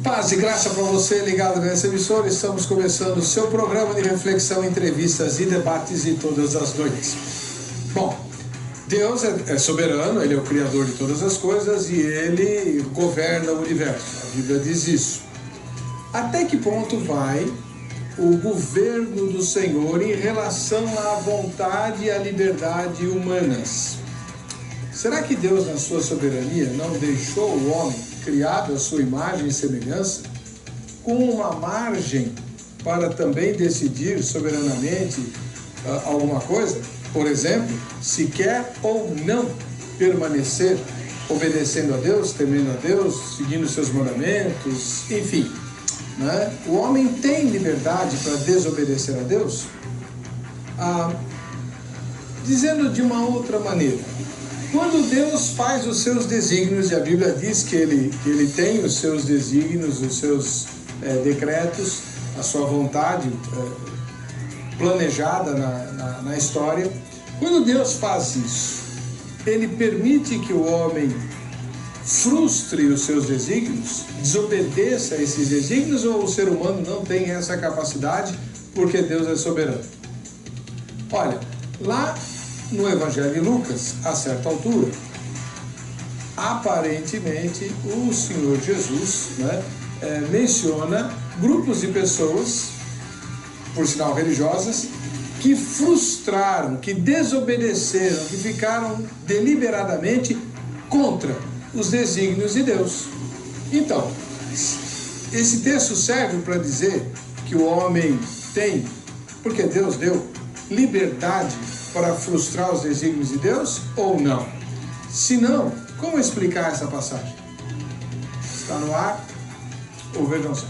Paz e graça para você ligado nessa emissora. Estamos começando o seu programa de reflexão, entrevistas e debates de todas as noites. Bom, Deus é soberano, Ele é o Criador de todas as coisas e Ele governa o universo. A Bíblia diz isso. Até que ponto vai o governo do Senhor em relação à vontade e à liberdade humanas? Será que Deus, na sua soberania, não deixou o homem criado à sua imagem e semelhança, com uma margem para também decidir soberanamente alguma coisa? Por exemplo, se quer ou não permanecer obedecendo a Deus, temendo a Deus, seguindo seus mandamentos, enfim, né? O homem tem liberdade para desobedecer a Deus? Dizendo de uma outra maneira, quando Deus faz os seus desígnios, e a Bíblia diz que ele tem os seus desígnios, os seus decretos, a sua vontade planejada na história, quando Deus faz isso, Ele permite que o homem frustre os seus desígnios, desobedeça a esses desígnios, ou o ser humano não tem essa capacidade porque Deus é soberano? Olha, lá no Evangelho de Lucas, a certa altura, aparentemente o Senhor Jesus, menciona grupos de pessoas, por sinal religiosas, que frustraram, que desobedeceram, que ficaram deliberadamente contra os desígnios de Deus. Então, esse texto serve para dizer que o homem tem, porque Deus deu liberdade para frustrar os desígnios de Deus ou não? Se não, como explicar essa passagem? Está no ar? Ou vejam só.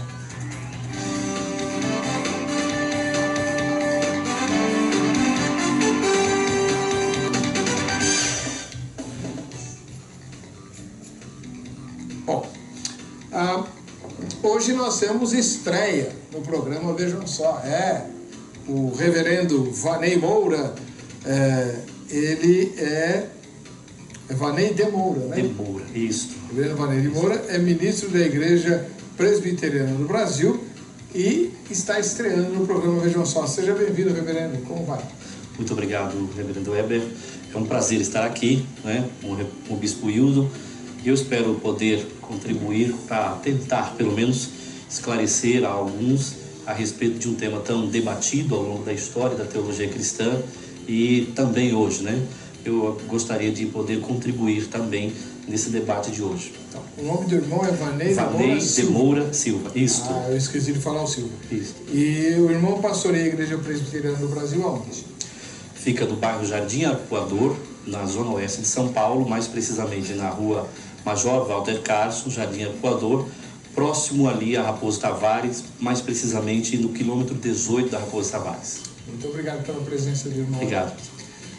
Bom, hoje nós temos estreia no programa, vejam só, o reverendo Vanei Moura. Ele é Vanei de Moura, né? De Moura, isso. O reverendo Vanei de Moura é ministro da Igreja Presbiteriana do Brasil e está estreando no programa Vejam Só. Seja bem-vindo, reverendo. Como vai? Muito obrigado, reverendo Weber. É um prazer estar aqui, com o Bispo Hildo. E eu espero poder contribuir para tentar, pelo menos, esclarecer a alguns a respeito de um tema tão debatido ao longo da história da teologia cristã e também hoje, Eu gostaria de poder contribuir também nesse debate de hoje. Então, o nome do irmão é Vanei de Moura Silva. Isso. Eu esqueci de falar o Silva. Isso. E o irmão pastoreia a Igreja Presbiteriana do Brasil aonde? Fica no bairro Jardim Arpoador, na zona oeste de São Paulo, mais precisamente na rua Major Walter Carso, Jardim Arpoador, próximo ali a Raposo Tavares, mais precisamente no quilômetro 18 da Raposo Tavares. Muito obrigado pela presença do irmão. Obrigado.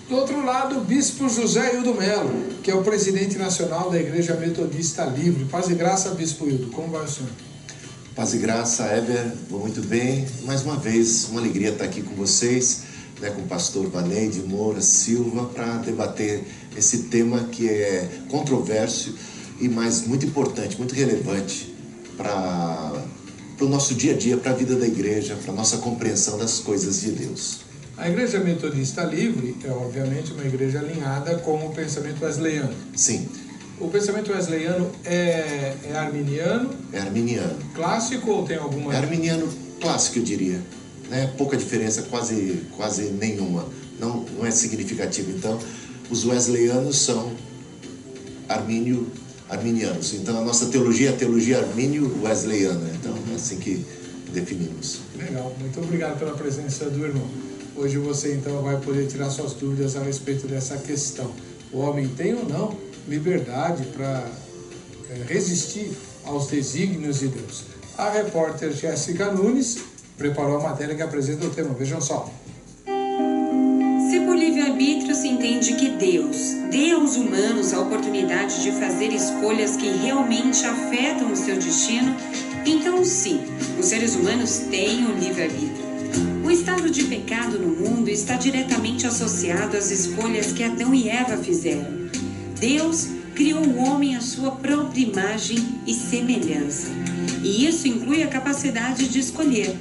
Do outro lado, o Bispo José Hildo Melo, que é o presidente nacional da Igreja Metodista Livre. Paz e graça, Bispo Hildo. Como vai o senhor? Paz e graça, Heber. Vou muito bem. Mais uma vez, uma alegria estar aqui com vocês, com o pastor Vanei de Moura Silva, para debater esse tema que é controverso e mais muito importante, muito relevante para o nosso dia a dia, para a vida da igreja, para a nossa compreensão das coisas de Deus. A Igreja Metodista Livre é, obviamente, uma igreja alinhada com o pensamento wesleyano. Sim. O pensamento wesleyano é arminiano? É arminiano. Clássico ou tem alguma... É arminiano clássico, eu diria. Pouca diferença, quase nenhuma. Não é significativo. Então, os wesleyanos são arminianos. Então, a nossa teologia é a teologia armínio-wesleyana. Então, é assim que definimos. Legal. Muito obrigado pela presença do irmão. Hoje você, então, vai poder tirar suas dúvidas a respeito dessa questão. O homem tem ou não liberdade para resistir aos desígnios de Deus? A repórter Jéssica Nunes preparou a matéria que apresenta o tema. Vejam só. Se por livre-arbítrio se entende que Deus dê aos humanos a oportunidade de fazer escolhas que realmente afetam o seu destino, então sim, os seres humanos têm o livre-arbítrio. O estado de pecado no mundo está diretamente associado às escolhas que Adão e Eva fizeram. Deus criou o homem à sua própria imagem e semelhança. e isso inclui a capacidade de escolher.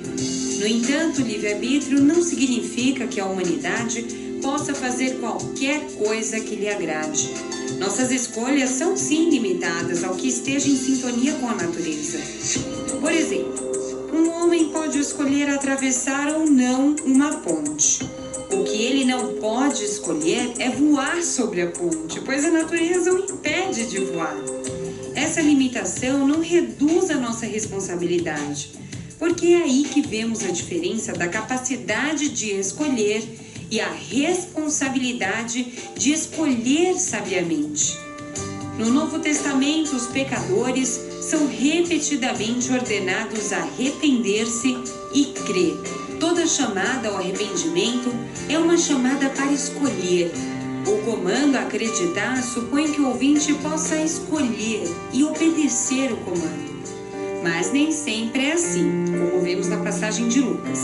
No entanto, o livre-arbítrio não significa que a humanidade possa fazer qualquer coisa que lhe agrade. Nossas escolhas são sim limitadas ao que esteja em sintonia com a natureza. Por exemplo, um homem pode escolher atravessar ou não uma ponte. O que ele não pode escolher é voar sobre a ponte, pois a natureza o impede de voar. Essa limitação não reduz a nossa responsabilidade, porque é aí que vemos a diferença da capacidade de escolher e a responsabilidade de escolher sabiamente. No Novo Testamento, os pecadores são repetidamente ordenados a arrepender-se e crer. Toda chamada ao arrependimento é uma chamada para escolher. O comando a acreditar supõe que o ouvinte possa escolher e obedecer o comando. Mas nem sempre é assim, como vemos na passagem de Lucas.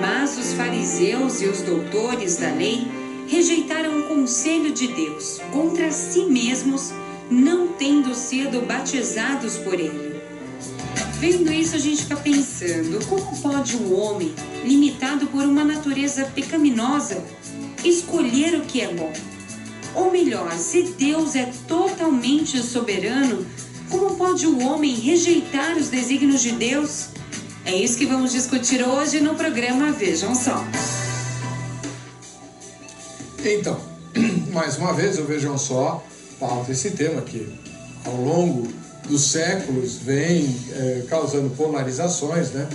Mas os fariseus e os doutores da lei rejeitaram o conselho de Deus contra si mesmos, não tendo sido batizados por ele. Vendo isso, a gente fica pensando, como pode um homem, limitado por uma natureza pecaminosa, escolher o que é bom? Ou melhor, se Deus é totalmente soberano, como pode o homem rejeitar os desígnios de Deus? É isso que vamos discutir hoje no programa Vejam Só. Então, mais uma vez, o Vejam Só pauta esse tema que, ao longo dos séculos, vem causando polarizações, né?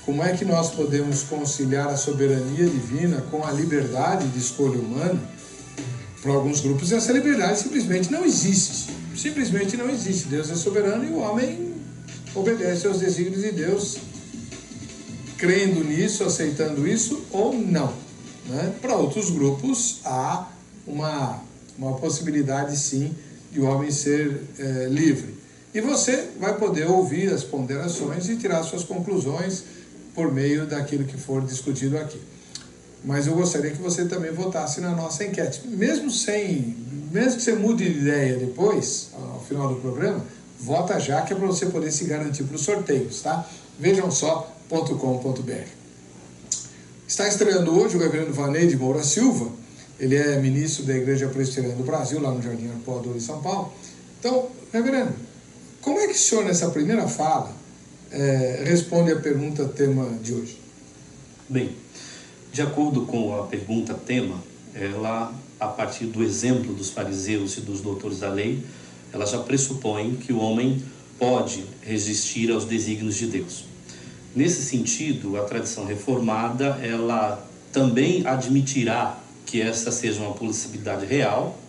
Como é que nós podemos conciliar a soberania divina com a liberdade de escolha humana? Para alguns grupos, essa liberdade simplesmente não existe. Simplesmente não existe. Deus é soberano e o homem obedece aos desígnios de Deus, crendo nisso, aceitando isso ou não, né? Para outros grupos, há uma possibilidade, sim, de o homem ser livre. E você vai poder ouvir as ponderações e tirar suas conclusões por meio daquilo que for discutido aqui. Mas eu gostaria que você também votasse na nossa enquete. Mesmo que você mude de ideia depois, ao final do programa, vota já, que é para você poder se garantir para os sorteios, tá? Vejam só.com.br. Está estreando hoje o reverendo Vanei de Moura Silva. Ele é ministro da Igreja Presbiteriana do Brasil, lá no Jardim Arpoador, em São Paulo. Então, reverendo, como é que o senhor, nessa primeira fala, responde a pergunta tema de hoje? Bem, de acordo com a pergunta tema, ela, a partir do exemplo dos fariseus e dos doutores da lei, ela já pressupõe que o homem pode resistir aos desígnios de Deus. Nesse sentido, a tradição reformada, ela também admitirá que essa seja uma possibilidade real,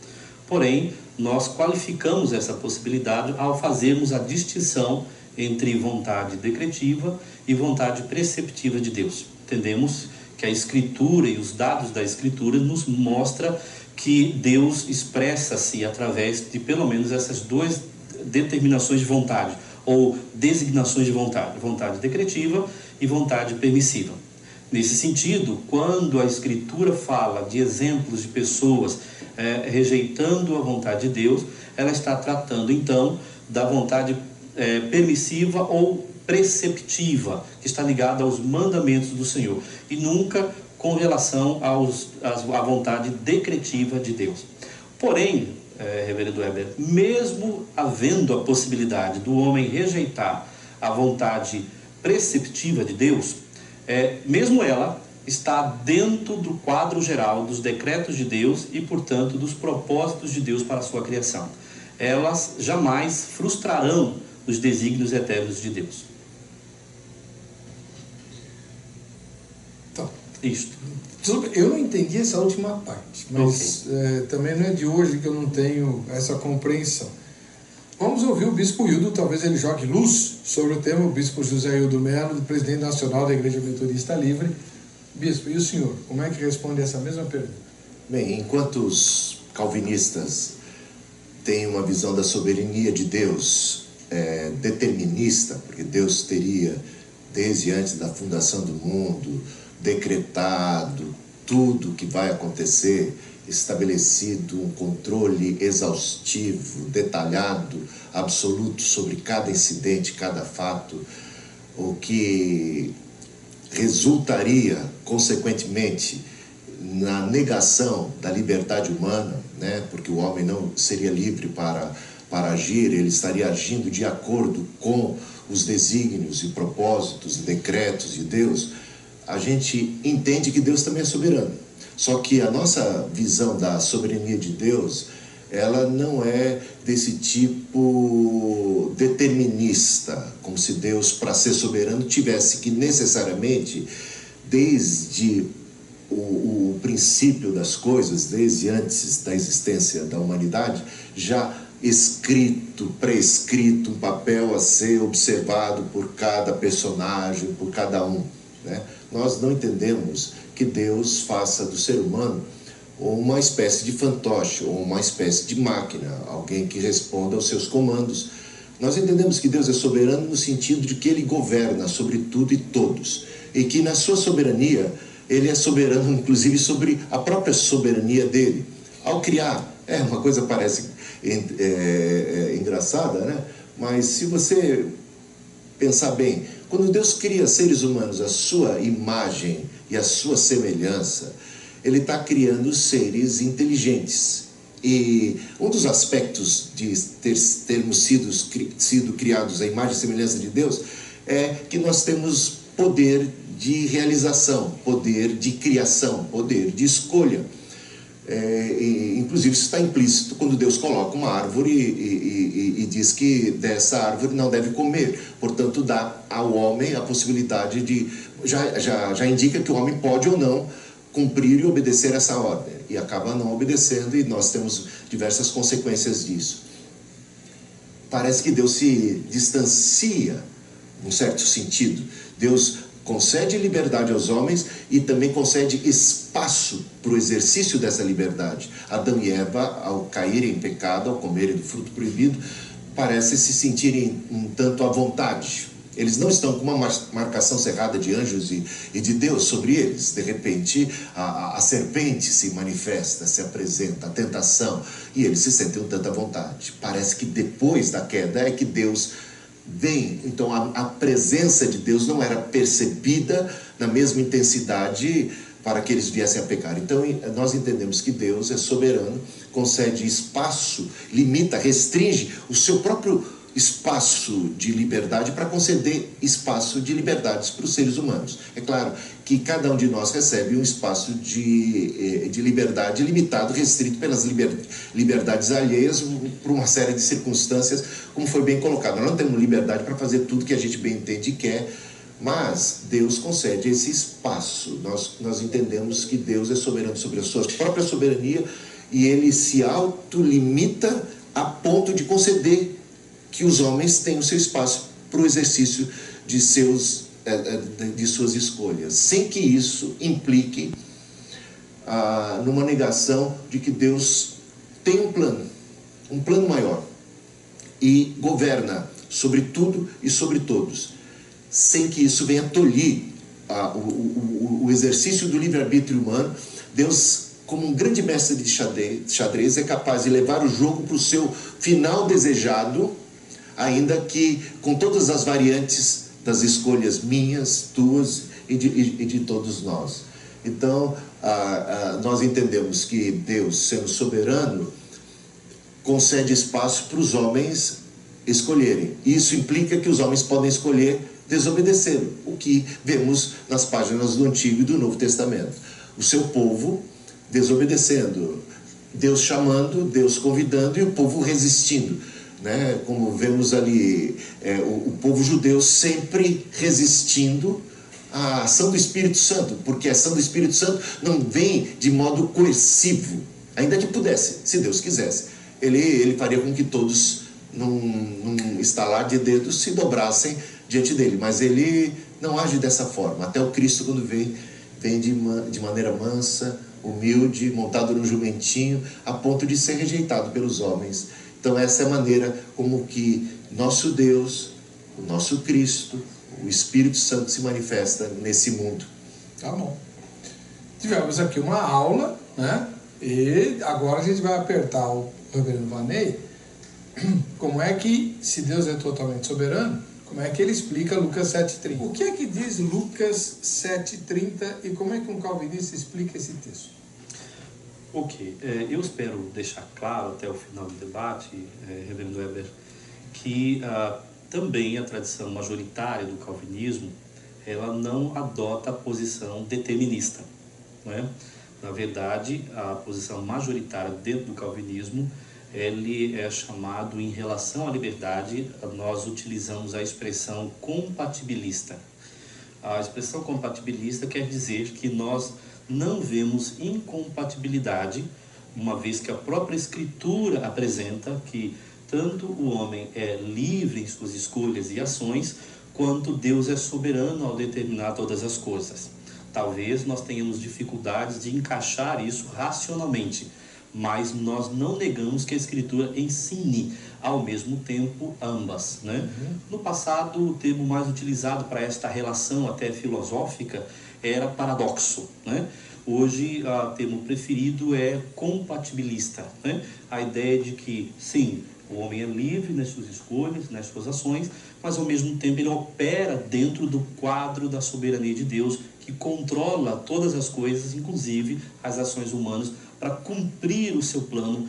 porém, nós qualificamos essa possibilidade ao fazermos a distinção entre vontade decretiva e vontade preceptiva de Deus. Entendemos que a Escritura e os dados da Escritura nos mostram que Deus expressa-se através de pelo menos essas duas determinações de vontade, ou designações de vontade, vontade decretiva e vontade permissiva. Nesse sentido, quando a Escritura fala de exemplos de pessoas rejeitando a vontade de Deus, ela está tratando então da vontade permissiva ou preceptiva, que está ligada aos mandamentos do Senhor, e nunca com relação à vontade decretiva de Deus. Porém, reverendo Weber, mesmo havendo a possibilidade do homem rejeitar a vontade preceptiva de Deus, mesmo ela está dentro do quadro geral dos decretos de Deus e, portanto, dos propósitos de Deus para a sua criação. Elas jamais frustrarão os desígnios eternos de Deus. Então, Isto. eu não entendi essa última parte, mas também não é de hoje que eu não tenho essa compreensão. Vamos ouvir o Bispo Hildo, talvez ele jogue luz sobre o tema, o Bispo José Hildo Melo, presidente nacional da Igreja Metodista Livre. Bispo, e o senhor, como é que responde essa mesma pergunta? Bem, enquanto os calvinistas têm uma visão da soberania de Deus determinista, porque Deus teria, desde antes da fundação do mundo, decretado tudo que vai acontecer estabelecido um controle exaustivo, detalhado, absoluto sobre cada incidente, cada fato, o que resultaria, consequentemente, na negação da liberdade humana, né? Porque o homem não seria livre para agir, ele estaria agindo de acordo com os desígnios e propósitos e decretos de Deus. A gente entende que Deus também é soberano. Só que a nossa visão da soberania de Deus, ela não é desse tipo determinista, como se Deus, para ser soberano, tivesse que necessariamente, desde o princípio das coisas, desde antes da existência da humanidade, já escrito, prescrito, um papel a ser observado por cada personagem, por cada um, né? Nós não entendemos que Deus faça do ser humano uma espécie de fantoche, ou uma espécie de máquina, alguém que responda aos seus comandos. Nós entendemos que Deus é soberano no sentido de que Ele governa sobre tudo e todos, e que na sua soberania, Ele é soberano inclusive sobre a própria soberania dele. Ao criar, uma coisa parece engraçada, né? Mas se você pensar bem, quando Deus cria seres humanos à sua imagem e à sua semelhança, Ele está criando seres inteligentes. E um dos aspectos de termos sido criados à imagem e semelhança de Deus é que nós temos poder de realização, poder de criação, poder de escolha. Inclusive isso está implícito quando Deus coloca uma árvore e diz que dessa árvore não deve comer. Portanto, dá ao homem a possibilidade de... Já indica que o homem pode ou não cumprir e obedecer essa ordem. E acaba não obedecendo, e nós temos diversas consequências disso. Parece que Deus se distancia, num certo sentido. Deus concede liberdade aos homens e também concede espaço para o exercício dessa liberdade. Adão e Eva, ao caírem em pecado, ao comerem do fruto proibido, parecem se sentirem um tanto à vontade. Eles não estão com uma marcação cerrada de anjos e de Deus sobre eles. De repente, a serpente se manifesta, se apresenta, a tentação, e eles se sentem um tanto à vontade. Parece que depois da queda é que Deus vem. Então a presença de Deus não era percebida na mesma intensidade para que eles viessem a pecar. Então nós entendemos que Deus é soberano, concede espaço, limita, restringe o seu próprio espaço de liberdade para conceder espaço de liberdades para os seres humanos. É claro que cada um de nós recebe um espaço de liberdade limitado, restrito pelas liberdades alheias por uma série de circunstâncias, como foi bem colocado. Nós não temos liberdade para fazer tudo que a gente bem entende e quer, mas Deus concede esse espaço. Nós entendemos que Deus é soberano sobre a sua própria soberania e Ele se autolimita a ponto de conceder que os homens tenham seu espaço para o exercício de suas escolhas, sem que isso implique numa negação de que Deus tem um plano maior, e governa sobre tudo e sobre todos, sem que isso venha tolir o exercício do livre-arbítrio humano. Deus, como um grande mestre de xadrez, é capaz de levar o jogo para o seu final desejado, ainda que com todas as variantes das escolhas minhas, tuas e de todos nós. Então, nós entendemos que Deus, sendo soberano, concede espaço para os homens escolherem. Isso implica que os homens podem escolher desobedecer, o que vemos nas páginas do Antigo e do Novo Testamento. O seu povo desobedecendo, Deus chamando, Deus convidando e o povo resistindo. Né? Como vemos ali, o povo judeu sempre resistindo à ação do Espírito Santo, porque a ação do Espírito Santo não vem de modo coercivo, ainda que pudesse, se Deus quisesse. Ele faria com que todos, num estalar de dedos, se dobrassem diante dele, mas ele não age dessa forma. Até o Cristo, quando vem de maneira mansa, humilde, montado no jumentinho, a ponto de ser rejeitado pelos homens. Então essa é a maneira como que nosso Deus, o nosso Cristo, o Espírito Santo se manifesta nesse mundo. Tá bom. Tivemos aqui uma aula, né, E agora a gente vai apertar o reverendo Vanei, como é que, se Deus é totalmente soberano, como é que ele explica Lucas 7,30? O que é que diz Lucas 7,30 e como é que um calvinista explica esse texto? Ok, eu espero deixar claro até o final do debate, reverendo Weber, que também a tradição majoritária do calvinismo, ela não adota a posição determinista, não é? Na verdade, a posição majoritária dentro do calvinismo, ele é chamado, em relação à liberdade, nós utilizamos a expressão compatibilista. A expressão compatibilista quer dizer que nós não vemos incompatibilidade, uma vez que a própria Escritura apresenta que tanto o homem é livre em suas escolhas e ações, quanto Deus é soberano ao determinar todas as coisas. Talvez nós tenhamos dificuldades de encaixar isso racionalmente, mas nós não negamos que a Escritura ensine ao mesmo tempo ambas, né? No passado, o termo mais utilizado para esta relação até filosófica era paradoxo, né? Hoje, o termo preferido é compatibilista, né? A ideia de que, sim, o homem é livre nas suas escolhas, nas suas ações, mas ao mesmo tempo ele opera dentro do quadro da soberania de Deus, que controla todas as coisas, inclusive as ações humanas, para cumprir o seu plano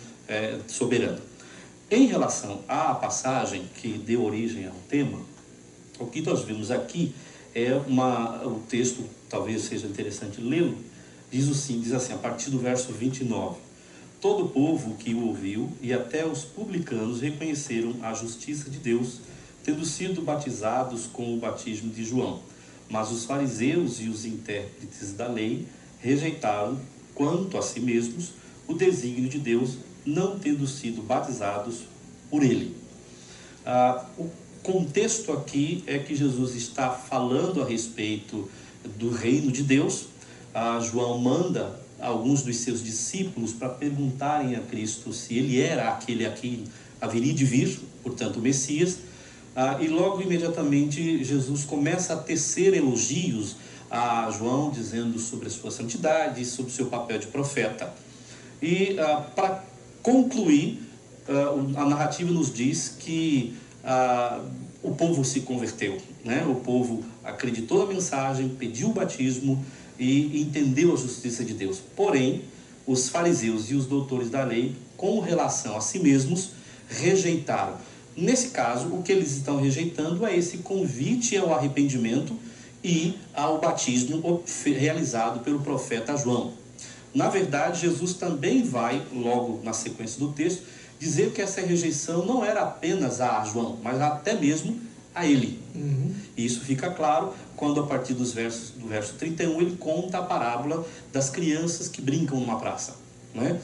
soberano. Em relação à passagem que deu origem ao tema, o que nós vimos aqui é o texto, talvez seja interessante lê-lo, diz assim, a partir do verso 29. Todo o povo que o ouviu e até os publicanos reconheceram a justiça de Deus, tendo sido batizados com o batismo de João. Mas os fariseus e os intérpretes da lei rejeitaram, quanto a si mesmos, o desígnio de Deus, não tendo sido batizados por ele. O contexto aqui é que Jesus está falando a respeito do reino de Deus. João manda alguns dos seus discípulos para perguntarem a Cristo se ele era aquele a quem haveria de vir, portanto o Messias, e logo imediatamente Jesus começa a tecer elogios a João, dizendo sobre a sua santidade, sobre o seu papel de profeta. E para concluir, a narrativa nos diz que o povo se converteu, né? O povo acreditou na mensagem, pediu o batismo e entendeu a justiça de Deus. Porém, os fariseus e os doutores da lei, com relação a si mesmos, rejeitaram. Nesse caso, o que eles estão rejeitando é esse convite ao arrependimento e ao batismo realizado pelo profeta João. Na verdade, Jesus também vai, logo na sequência do texto, dizer que essa rejeição não era apenas a João, mas até mesmo a ele. E isso fica claro quando, a partir do verso 31, ele conta a parábola das crianças que brincam numa praça, né?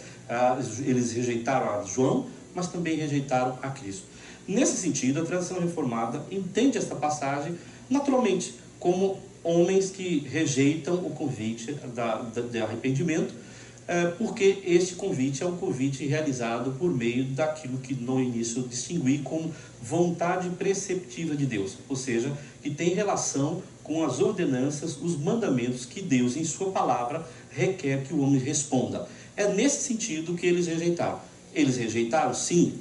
Eles rejeitaram a João, mas também rejeitaram a Cristo. Nesse sentido, a tradição reformada entende esta passagem naturalmente como homens que rejeitam o convite de arrependimento, porque este convite é um convite realizado por meio daquilo que no início eu distingui como vontade preceptiva de Deus, ou seja, que tem relação com as ordenanças, os mandamentos que Deus em sua palavra requer que o homem responda. É nesse sentido que eles rejeitaram. Eles rejeitaram, sim,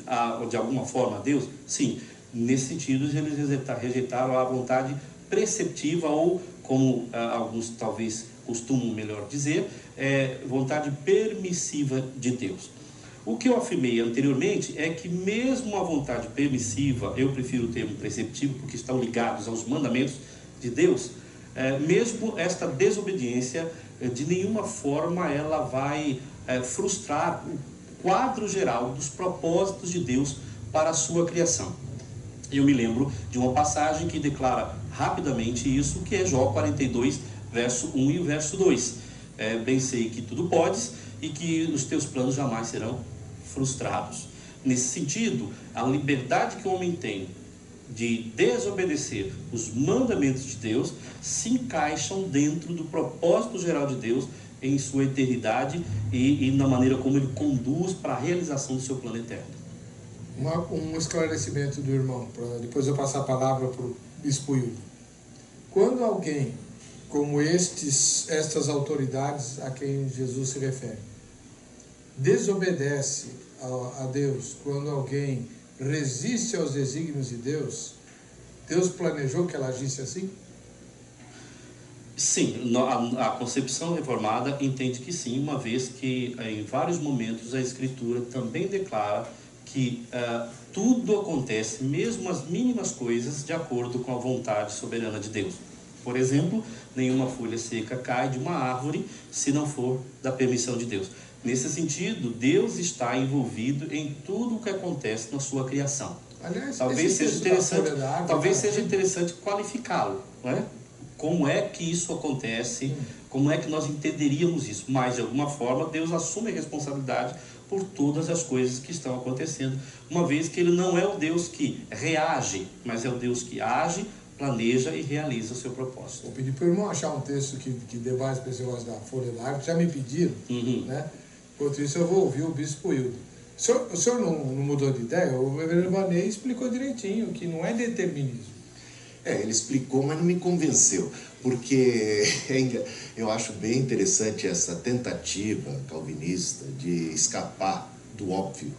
de alguma forma a Deus? Sim. Nesse sentido, eles rejeitaram a vontade preceptiva, ou como alguns talvez costumam melhor dizer, vontade permissiva de Deus. O que eu afirmei anteriormente é que mesmo a vontade permissiva, eu prefiro o termo preceptivo porque estão ligados aos mandamentos de Deus, mesmo esta desobediência, de nenhuma forma ela vai frustrar o quadro geral dos propósitos de Deus para a sua criação. Eu me lembro de uma passagem que declara rapidamente isso, que é Jó 42, verso 1 e o verso 2. Bem sei que tudo podes e que os teus planos jamais serão frustrados. Nesse sentido, a liberdade que o homem tem de desobedecer os mandamentos de Deus se encaixam dentro do propósito geral de Deus em sua eternidade e na maneira como ele conduz para a realização do seu plano eterno. Um esclarecimento do irmão, para depois eu passar a palavra para o Bispo Hildo. Quando alguém como estas autoridades a quem Jesus se refere, desobedece a Deus, quando alguém resiste aos desígnios de Deus, Deus planejou que ela agisse assim? Sim, a concepção reformada entende que sim, uma vez que em vários momentos a Escritura também declara que tudo acontece, mesmo as mínimas coisas, de acordo com a vontade soberana de Deus. Por exemplo, nenhuma folha seca cai de uma árvore se não for da permissão de Deus. Nesse sentido, Deus está envolvido em tudo o que acontece na sua criação. Aliás, Talvez seja interessante qualificá-lo, não é? Como é que isso acontece? Como é que nós entenderíamos isso? Mas, de alguma forma, Deus assume a responsabilidade por todas as coisas que estão acontecendo, uma vez que Ele não é o Deus que reage, mas é o Deus que age, planeja e realiza o seu propósito. Vou pedir para o irmão achar um texto que debate esse negócio da folha da árvore, já me pediram, né? Enquanto isso, eu vou ouvir o bispo Hildo. O senhor não mudou de ideia? O reverendo Vanei explicou direitinho que não é determinismo. Ele explicou, mas não me convenceu, porque eu acho bem interessante essa tentativa calvinista de escapar do óbvio,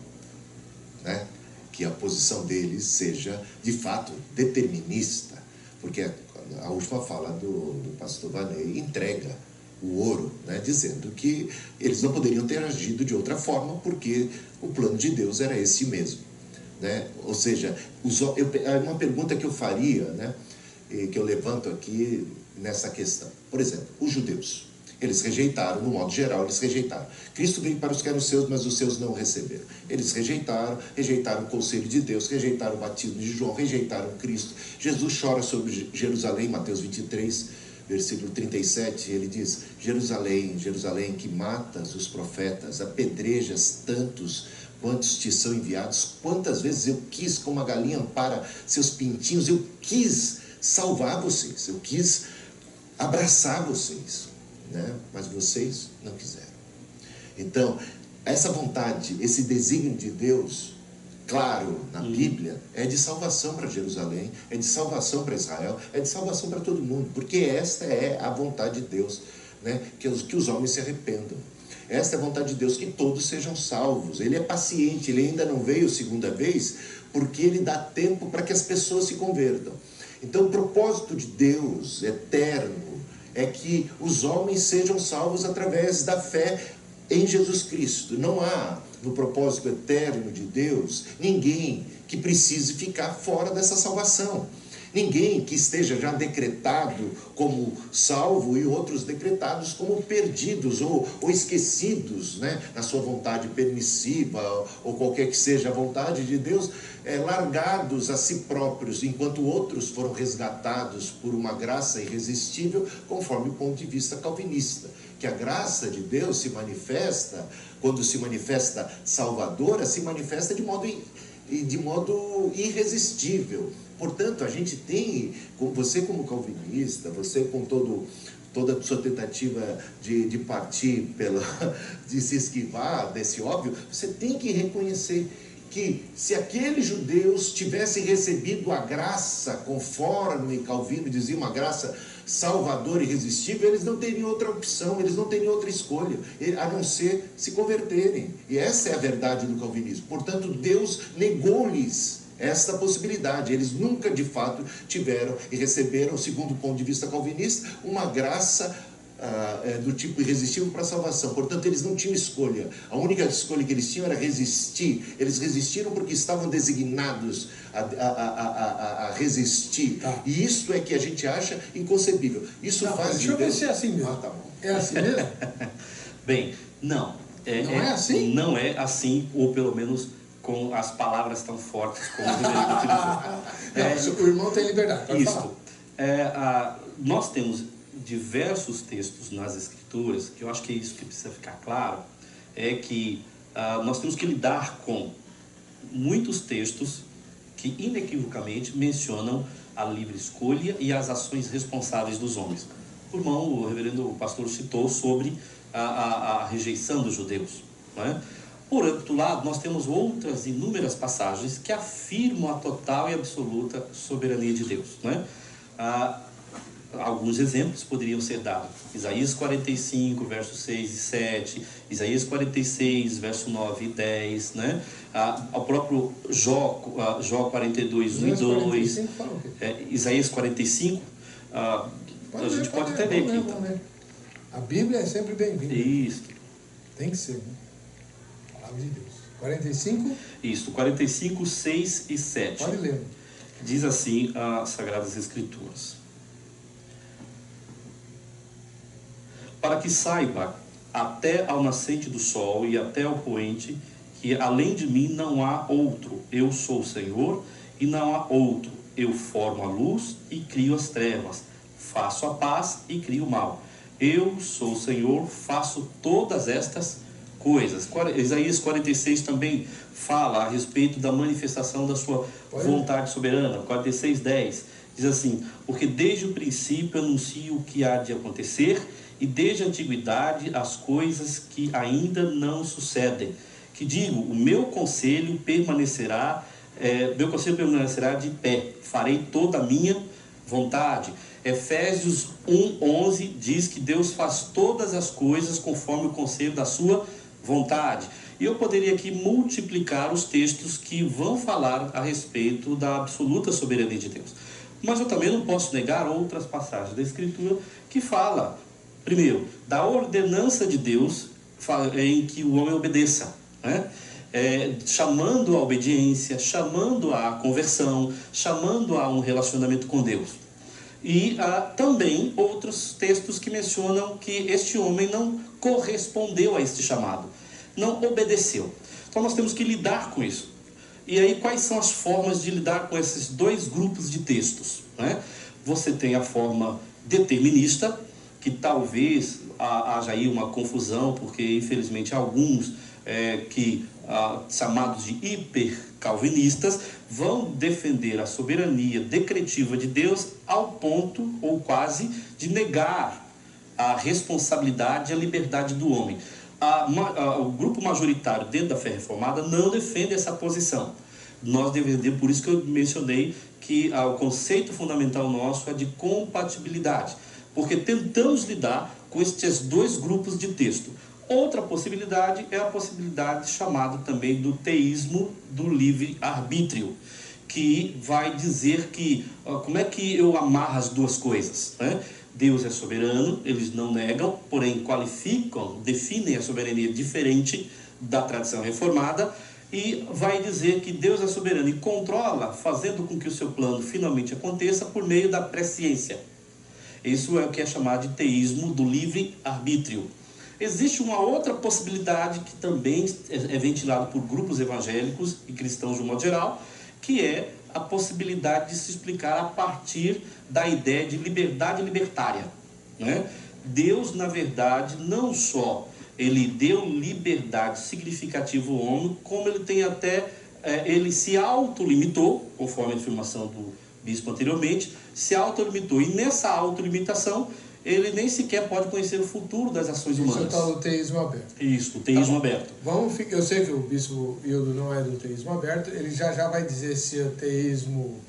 né? Que a posição deles seja, de fato, determinista, porque a última fala do pastor Vanei entrega o ouro, né? Dizendo que eles não poderiam ter agido de outra forma, porque o plano de Deus era esse mesmo. Né? Ou seja, uma pergunta que eu faria, né, que eu levanto aqui nessa questão. Por exemplo, os judeus, eles rejeitaram, no modo geral, eles rejeitaram. Cristo veio para os que eram seus, mas os seus não o receberam. Eles rejeitaram o conselho de Deus, rejeitaram o batismo de João, rejeitaram Cristo. Jesus chora sobre Jerusalém, Mateus 23, versículo 37, ele diz: Jerusalém, Jerusalém, que matas os profetas, apedrejas tantos quantos te são enviados. Quantas vezes eu quis, como a galinha ampara seus pintinhos, eu quis salvar vocês, eu quis abraçar vocês, né? Mas vocês não quiseram. Então, essa vontade, esse desígnio de Deus, claro, na Bíblia, é de salvação para Jerusalém, é de salvação para Israel, é de salvação para todo mundo, porque esta é a vontade de Deus, né? Que os homens se arrependam. Esta é a vontade de Deus, que todos sejam salvos. Ele é paciente, ele ainda não veio segunda vez, porque ele dá tempo para que as pessoas se convertam. Então, o propósito de Deus eterno é que os homens sejam salvos através da fé em Jesus Cristo. Não há, no propósito eterno de Deus, ninguém que precise ficar fora dessa salvação. Ninguém que esteja já decretado como salvo e outros decretados como perdidos ou esquecidos, né, na sua vontade permissiva ou qualquer que seja a vontade de Deus, largados a si próprios, enquanto outros foram resgatados por uma graça irresistível, conforme o ponto de vista calvinista. Que a graça de Deus se manifesta, quando se manifesta salvadora, se manifesta de modo irresistível. Portanto, a gente tem, você como calvinista, você com toda a sua tentativa de partir de se esquivar desse óbvio, você tem que reconhecer que se aqueles judeus tivessem recebido a graça, conforme Calvino dizia, uma graça salvadora e irresistível, eles não teriam outra opção, eles não teriam outra escolha, a não ser se converterem. E essa é a verdade do calvinismo. Portanto, Deus negou-lhes esta possibilidade. Eles nunca de fato tiveram e receberam, segundo o ponto de vista calvinista, uma graça do tipo irresistível para a salvação. Portanto, eles não tinham escolha. A única escolha que eles tinham era resistir. Eles resistiram porque estavam designados a resistir. E isso é que a gente acha inconcebível. Isso não, faz... Deixa eu ver se é assim mesmo. Tá bom. É assim mesmo? Bem, não. Não é assim? Não é assim, ou pelo menos com as palavras tão fortes como o Reverendo utilizou. O irmão tem liberdade, pode falar. Nós temos diversos textos nas Escrituras, que eu acho que é isso que precisa ficar claro, é que nós temos que lidar com muitos textos que inequivocamente mencionam a livre escolha e as ações responsáveis dos homens. O irmão, o pastor citou sobre a rejeição dos judeus, não é? Por outro lado, nós temos outras inúmeras passagens que afirmam a total e absoluta soberania de Deus, não é? alguns exemplos poderiam ser dados. Isaías 45, versos 6 e 7, Isaías 46, verso 9 e 10, né? O próprio Jó 42, 1 e 2, Isaías 45, a gente pode até ler aqui. Então. A Bíblia é sempre bem-vinda. Isso. Tem que ser, né? Palavra de Deus. 45? Isso, 45, 6 e 7. Pode ler. Diz assim as Sagradas Escrituras: para que saiba até ao nascente do sol e até ao poente, que além de mim não há outro. Eu sou o Senhor e não há outro. Eu formo a luz e crio as trevas. Faço a paz e crio o mal. Eu sou o Senhor, faço todas estas coisas. Isaías 46 também fala a respeito da manifestação da sua vontade soberana. 46, 10 diz assim: porque desde o princípio anuncio o que há de acontecer, e desde a antiguidade as coisas que ainda não sucedem. Que digo, o meu conselho permanecerá de pé, farei toda a minha vontade. Efésios 1:11 diz que Deus faz todas as coisas conforme o conselho da sua vontade. E eu poderia aqui multiplicar os textos que vão falar a respeito da absoluta soberania de Deus. Mas eu também não posso negar outras passagens da Escritura que falam, primeiro, da ordenança de Deus em que o homem obedeça, né? Chamando a obediência, chamando a conversão, chamando a um relacionamento com Deus. E também outros textos que mencionam que este homem não correspondeu a este chamado, não obedeceu. Então nós temos que lidar com isso. E aí quais são as formas de lidar com esses dois grupos de textos, né? Você tem a forma determinista, que talvez haja aí uma confusão, porque infelizmente alguns chamados de hipercalvinistas vão defender a soberania decretiva de Deus ao ponto, ou quase, de negar a responsabilidade e a liberdade do homem. O grupo majoritário dentro da fé reformada não defende essa posição. Nós defendemos, por isso que eu mencionei que o conceito fundamental nosso é de compatibilidade, porque tentamos lidar com estes dois grupos de texto. Outra possibilidade é a possibilidade chamada também do teísmo do livre-arbítrio, que vai dizer que, como é que eu amarro as duas coisas, né? Deus é soberano, eles não negam, porém qualificam, definem a soberania diferente da tradição reformada, e vai dizer que Deus é soberano e controla, fazendo com que o seu plano finalmente aconteça por meio da presciência. Isso é o que é chamado de teísmo do livre-arbítrio. Existe uma outra possibilidade que também é ventilada por grupos evangélicos e cristãos de um modo geral, que é a possibilidade de se explicar a partir da ideia de liberdade libertária, né? Deus, na verdade, não só ele deu liberdade significativa ao homem, como ele tem até, ele se autolimitou, conforme a afirmação do bispo anteriormente, se autolimitou, e nessa autolimitação ele nem sequer pode conhecer o futuro das ações humanas. Isso é o teísmo aberto. Isso, o teísmo aberto. Eu sei que o bispo Hildo não é do teísmo aberto, ele já vai dizer se o teísmo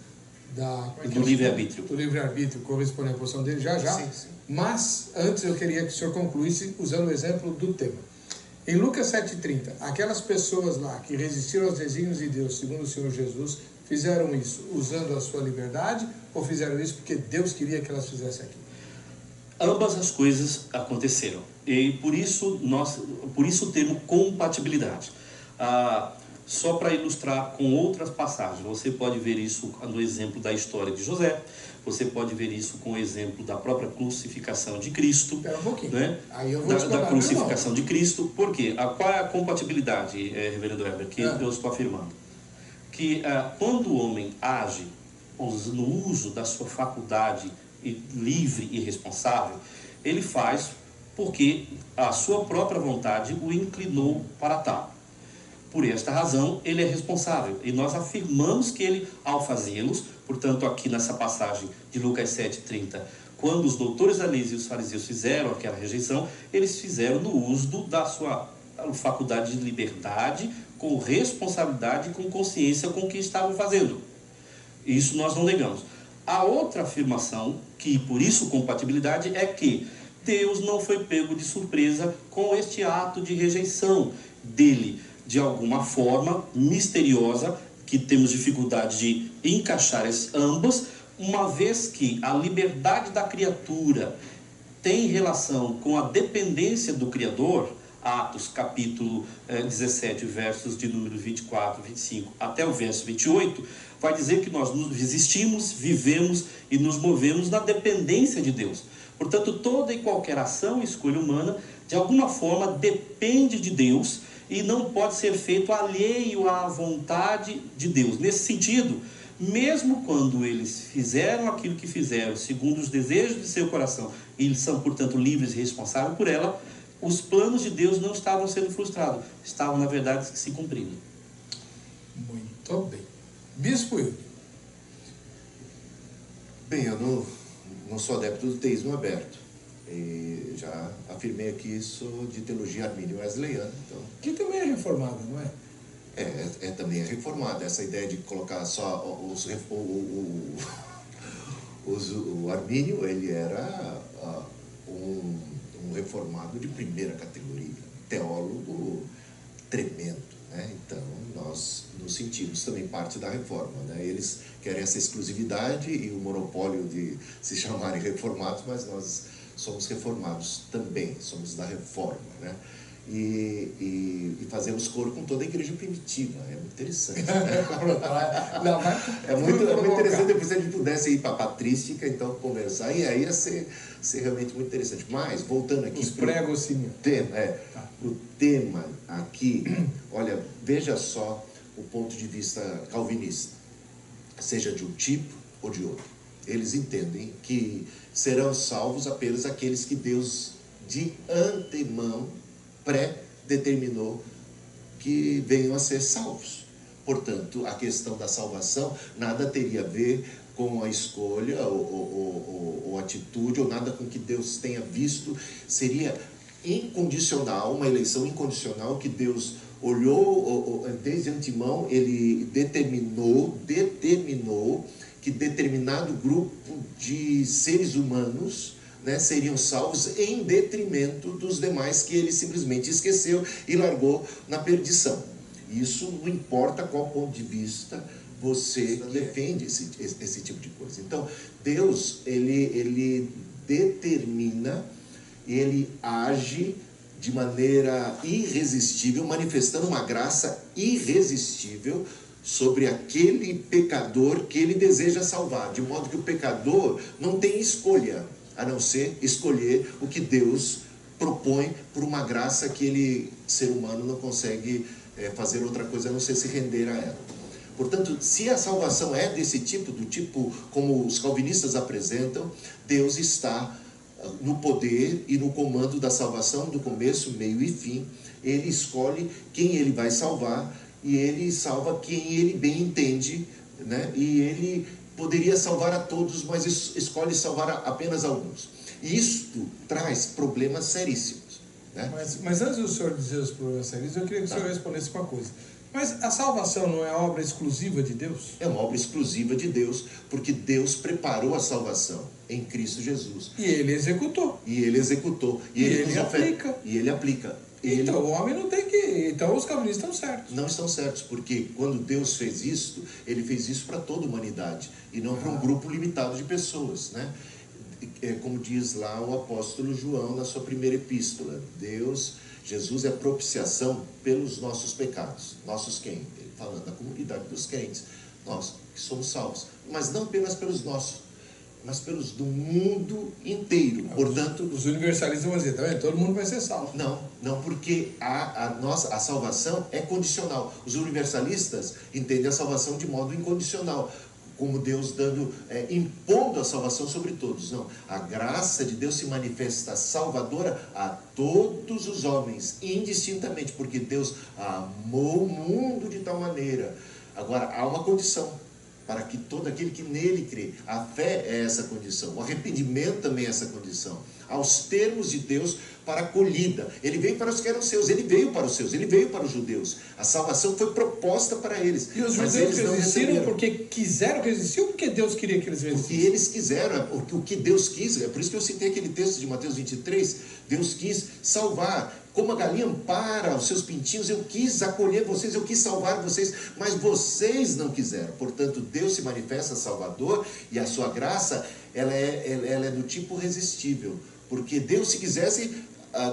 do livre-arbítrio. Do livre-arbítrio corresponde à posição dele já. Sim. Mas, antes eu queria que o senhor concluísse usando o exemplo do tema. Em Lucas 7,30, aquelas pessoas lá que resistiram aos desígnios de Deus, segundo o Senhor Jesus, fizeram isso usando a sua liberdade ou fizeram isso porque Deus queria que elas fizessem aquilo? Ambas as coisas aconteceram, e por isso o termo compatibilidade. Só para ilustrar com outras passagens, você pode ver isso no exemplo da história de José, você pode ver isso com o exemplo da própria crucificação de Cristo. Espera um pouquinho. Né? Aí eu vou da crucificação de Cristo. Por quê? Qual é a compatibilidade, reverendo Heber, que eu estou afirmando? Que quando o homem age no uso da sua faculdade livre e responsável, ele faz porque a sua própria vontade o inclinou para tal. Por esta razão, ele é responsável. E nós afirmamos que ele, ao fazê-los, portanto, aqui nessa passagem de Lucas 7,30, quando os doutores da lei e os fariseus fizeram aquela rejeição, eles fizeram no uso da sua faculdade de liberdade, com responsabilidade e com consciência com o que estavam fazendo. Isso nós não negamos. A outra afirmação, que por isso compatibilidade, é que Deus não foi pego de surpresa com este ato de rejeição dele, de alguma forma misteriosa, que temos dificuldade de encaixar ambas, uma vez que a liberdade da criatura tem relação com a dependência do Criador. Atos capítulo 17, versos de número 24, 25 até o verso 28, vai dizer que nós existimos, vivemos e nos movemos na dependência de Deus. Portanto, toda e qualquer ação e escolha humana, de alguma forma, depende de Deus e não pode ser feito alheio à vontade de Deus. Nesse sentido, mesmo quando eles fizeram aquilo que fizeram, segundo os desejos de seu coração, e eles são, portanto, livres e responsáveis por ela, os planos de Deus não estavam sendo frustrados, estavam, na verdade, se cumprindo. Muito bem. Bispo Hildo. Bem, eu não sou adepto do teísmo aberto. E já afirmei aqui isso de teologia armínio wesleyana. Então, Que também é reformada, não é? também é reformada. Essa ideia de colocar só o Armínio, ele era um reformado de primeira categoria, teólogo tremendo, né? Então nós nos sentimos também parte da reforma, né? Eles querem essa exclusividade e o monopólio de se chamarem reformados, mas nós somos reformados também, somos da reforma, né? E fazemos coro com toda a igreja primitiva. É muito interessante, né? É muito interessante. Depois se a gente pudesse ir para a patrística, então conversar, e aí ia ser realmente muito interessante. Mas, voltando aqui, os pregos, sim. O tema aqui, olha, veja só o ponto de vista calvinista, seja de um tipo ou de outro. Eles entendem que serão salvos apenas aqueles que Deus de antemão pré-determinou que venham a ser salvos. Portanto, a questão da salvação nada teria a ver com a escolha ou atitude, ou nada com que Deus tenha visto. Seria incondicional, uma eleição incondicional que Deus olhou desde antemão. Ele determinou que determinado grupo de seres humanos, né, seriam salvos em detrimento dos demais que ele simplesmente esqueceu e largou na perdição. Isso não importa qual ponto de vista você defende esse tipo de coisa. Então, Deus, ele determina, ele age de maneira irresistível, manifestando uma graça irresistível sobre aquele pecador que ele deseja salvar, de modo que o pecador não tem escolha, a não ser escolher o que Deus propõe por uma graça que ele, ser humano, não consegue fazer outra coisa a não ser se render a ela. Portanto, se a salvação é desse tipo, do tipo como os calvinistas apresentam, Deus está no poder e no comando da salvação, do começo, meio e fim. Ele escolhe quem ele vai salvar e ele salva quem ele bem entende, né? E ele poderia salvar a todos, mas escolhe salvar apenas alguns. E isto traz problemas seríssimos, né? Mas antes do senhor dizer os problemas seríssimos, eu queria que o senhor respondesse uma coisa. Mas a salvação não é obra exclusiva de Deus? É uma obra exclusiva de Deus, porque Deus preparou a salvação em Cristo Jesus. E ele executou. E ele aplica. E ele aplica. Então o homem não tem que... Então os calvinistas estão certos. Não estão certos, porque quando Deus fez isso, ele fez isso para toda a humanidade, e não para um grupo limitado de pessoas, né? Como diz lá o apóstolo João na sua primeira epístola, Jesus é propiciação pelos nossos pecados. Nossos quem? Ele falando da comunidade dos crentes, nós que somos salvos, mas não apenas pelos nossos, mas pelos do mundo inteiro. Portanto, os universalistas vão dizer, tá vendo? Todo mundo vai ser salvo. Não, porque a salvação é condicional. Os universalistas entendem a salvação de modo incondicional, como Deus impondo a salvação sobre todos. Não, a graça de Deus se manifesta salvadora a todos os homens, indistintamente, porque Deus amou o mundo de tal maneira. Agora, há uma condição. para que todo aquele que nele crê. A fé é essa condição, o arrependimento também é essa condição. Aos termos de Deus para a acolhida. Ele veio para os que eram seus, ele veio para os seus, ele veio para os judeus. A salvação foi proposta para eles. E os judeus resistiram porque quiseram resistir ou porque Deus queria que eles resistissem? Porque eles quiseram, o que Deus quis. É por isso que eu citei aquele texto de Mateus 23. Deus quis salvar. Como a galinha ampara os seus pintinhos, eu quis acolher vocês, eu quis salvar vocês, mas vocês não quiseram. Portanto, Deus se manifesta Salvador e a sua graça, ela é do tipo resistível. Porque Deus, se quisesse,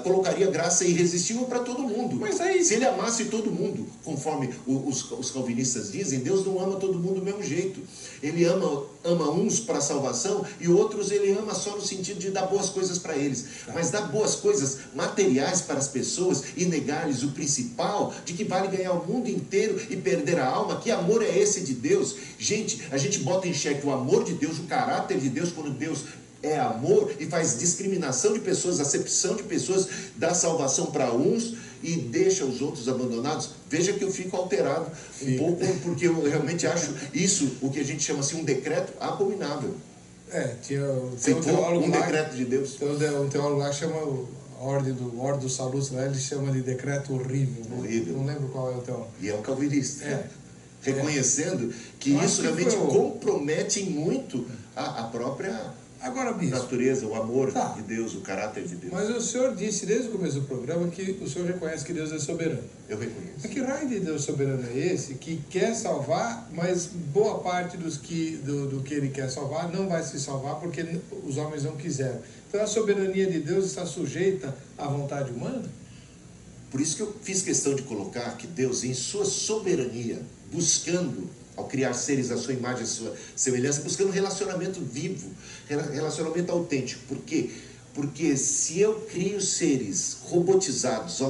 colocaria graça irresistível para todo mundo. Mas aí, se ele amasse todo mundo, conforme os calvinistas dizem, Deus não ama todo mundo do mesmo jeito. Ele ama uns para a salvação e outros ele ama só no sentido de dar boas coisas para eles. Mas dar boas coisas materiais para as pessoas e negar-lhes o principal, de que vale ganhar o mundo inteiro e perder a alma. Que amor é esse de Deus? Gente, a gente bota em xeque o amor de Deus, o caráter de Deus, quando Deus é amor e faz discriminação de pessoas, acepção de pessoas, dá salvação para uns e deixa os outros abandonados. Veja que eu fico alterado um pouco, porque eu realmente acho isso, o que a gente chama assim, um decreto abominável. Tinha um teólogo lá, decreto de Deus. Tem um teólogo lá que chama a ordem do Salus, ele chama de decreto horrível. Horrível. Não lembro qual é o teólogo. E é um calvinista. Reconhecendo que isso realmente compromete muito a própria natureza, o amor de Deus, o caráter de Deus. Mas o senhor disse desde o começo do programa que o senhor reconhece que Deus é soberano. Eu reconheço. Mas que raio de Deus soberano é esse que quer salvar, mas boa parte do que ele quer salvar não vai se salvar porque os homens não quiseram? Então a soberania de Deus está sujeita à vontade humana? Por isso que eu fiz questão de colocar que Deus, em sua soberania, buscando, ao criar seres à sua imagem, à sua semelhança, buscando um relacionamento vivo, relacionamento autêntico. Por quê? Porque se eu crio seres robotizados,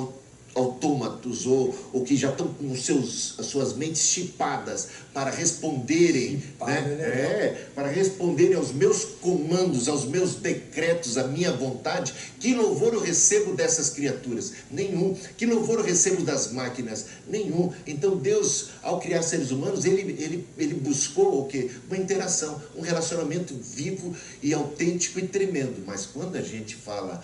autômatos, ou que já estão com as suas mentes chipadas para responderem, para responderem aos meus comandos, aos meus decretos, à minha vontade, que louvor eu recebo dessas criaturas? Nenhum. Que louvor eu recebo das máquinas? Nenhum. Então Deus, ao criar seres humanos, ele buscou o quê? Uma interação, um relacionamento vivo e autêntico e tremendo. Mas quando a gente fala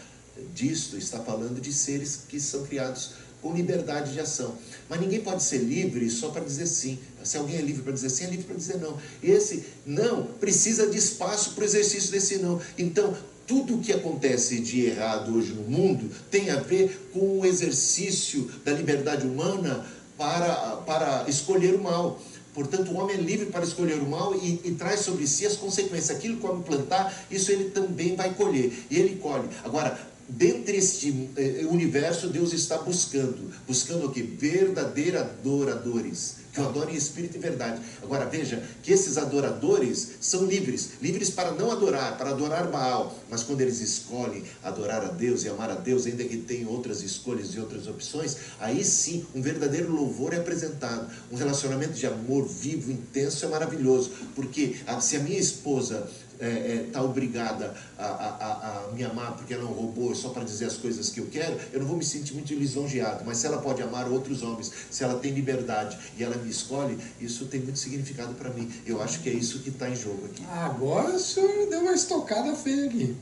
disto, está falando de seres que são criados com liberdade de ação. Mas ninguém pode ser livre só para dizer sim. Se alguém é livre para dizer sim, é livre para dizer não. Esse não precisa de espaço para o exercício desse não. Então, tudo o que acontece de errado hoje no mundo tem a ver com o exercício da liberdade humana para escolher o mal. Portanto, o homem é livre para escolher o mal e traz sobre si as consequências. Aquilo que o homem plantar, isso ele também vai colher. E ele colhe. Agora, dentro deste universo, Deus está buscando o quê? Verdadeiros adoradores, que o adorem em espírito e verdade. Agora veja que esses adoradores são livres para não adorar, para adorar Baal, mas quando eles escolhem adorar a Deus e amar a Deus, ainda que tenham outras escolhas e outras opções, aí sim um verdadeiro louvor é apresentado, um relacionamento de amor vivo, intenso, é maravilhoso, porque se a minha esposa está obrigada a me amar porque ela é um robô só para dizer as coisas que eu quero, eu não vou me sentir muito lisonjeado. Mas se ela pode amar outros homens, se ela tem liberdade e ela me escolhe, isso tem muito significado para mim. Eu acho que é isso que está em jogo aqui. Agora o senhor deu uma estocada feia aqui.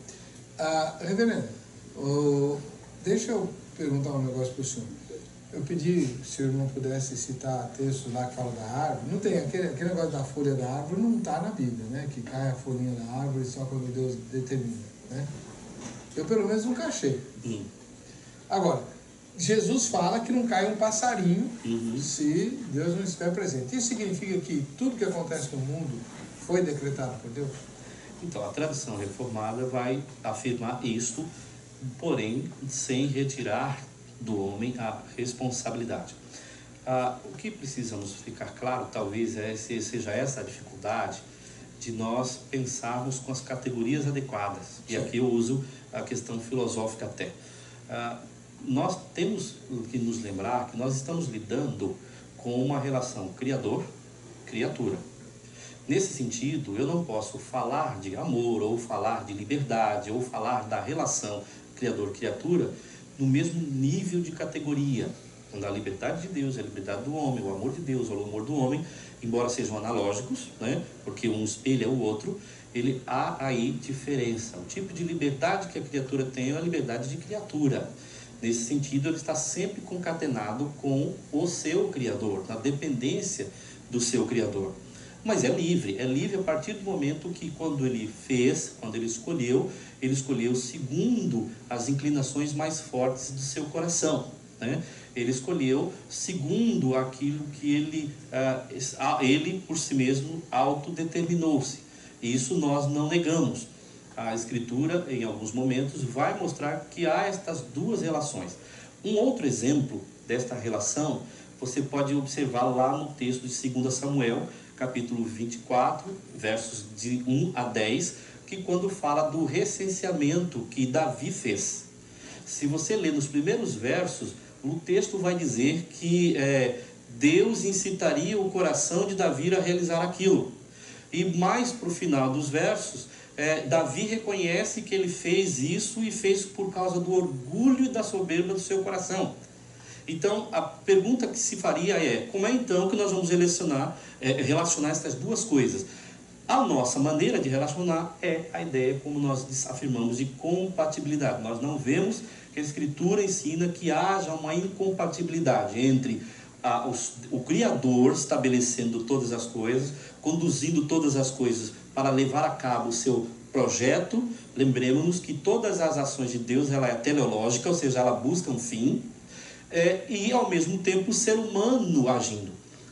Reverendo, deixa eu perguntar um negócio para o senhor. Eu pedi se o irmão pudesse citar textos lá que fala da árvore. Não tem, aquele negócio da folha da árvore não está na Bíblia, né? Que cai a folhinha da árvore só quando Deus determina, né? Eu pelo menos nunca achei. Agora, Jesus fala que não cai um passarinho se Deus não estiver presente. Isso significa que tudo que acontece no mundo foi decretado por Deus? Então, a tradição reformada vai afirmar isto, porém, sem retirar do homem a responsabilidade. O que precisamos ficar claro, talvez, seja essa a dificuldade de nós pensarmos com as categorias adequadas. E aqui eu uso a questão filosófica até. Nós temos que nos lembrar que nós estamos lidando com uma relação criador-criatura. Nesse sentido, eu não posso falar de amor, ou falar de liberdade, ou falar da relação criador-criatura no mesmo nível de categoria, quando a liberdade de Deus, a liberdade do homem, o amor de Deus, o amor do homem, embora sejam analógicos, né, porque um espelha o outro, há aí diferença. O tipo de liberdade que a criatura tem é a liberdade de criatura. Nesse sentido, ele está sempre concatenado com o seu Criador, na dependência do seu Criador. Mas é livre a partir do momento que quando ele escolheu segundo as inclinações mais fortes do seu coração, né? Ele escolheu segundo aquilo que ele por si mesmo autodeterminou-se. Isso nós não negamos. A Escritura, em alguns momentos, vai mostrar que há estas duas relações. Um outro exemplo desta relação, você pode observar lá no texto de 2 Samuel, capítulo 24, versos de 1 a 10, que quando fala do recenseamento que Davi fez. Se você ler nos primeiros versos, o texto vai dizer que Deus incitaria o coração de Davi a realizar aquilo. E mais para o final dos versos, Davi reconhece que ele fez isso e fez por causa do orgulho e da soberba do seu coração. Então, a pergunta que se faria é: como é então que nós vamos relacionar essas duas coisas? A nossa maneira de relacionar é a ideia, como nós afirmamos, de compatibilidade. Nós não vemos que a Escritura ensina que haja uma incompatibilidade entre o Criador estabelecendo todas as coisas, conduzindo todas as coisas para levar a cabo o seu projeto. Lembremos-nos que todas as ações de Deus ela é teleológica, ou seja, ela busca um fim, e ao mesmo tempo o ser humano agindo.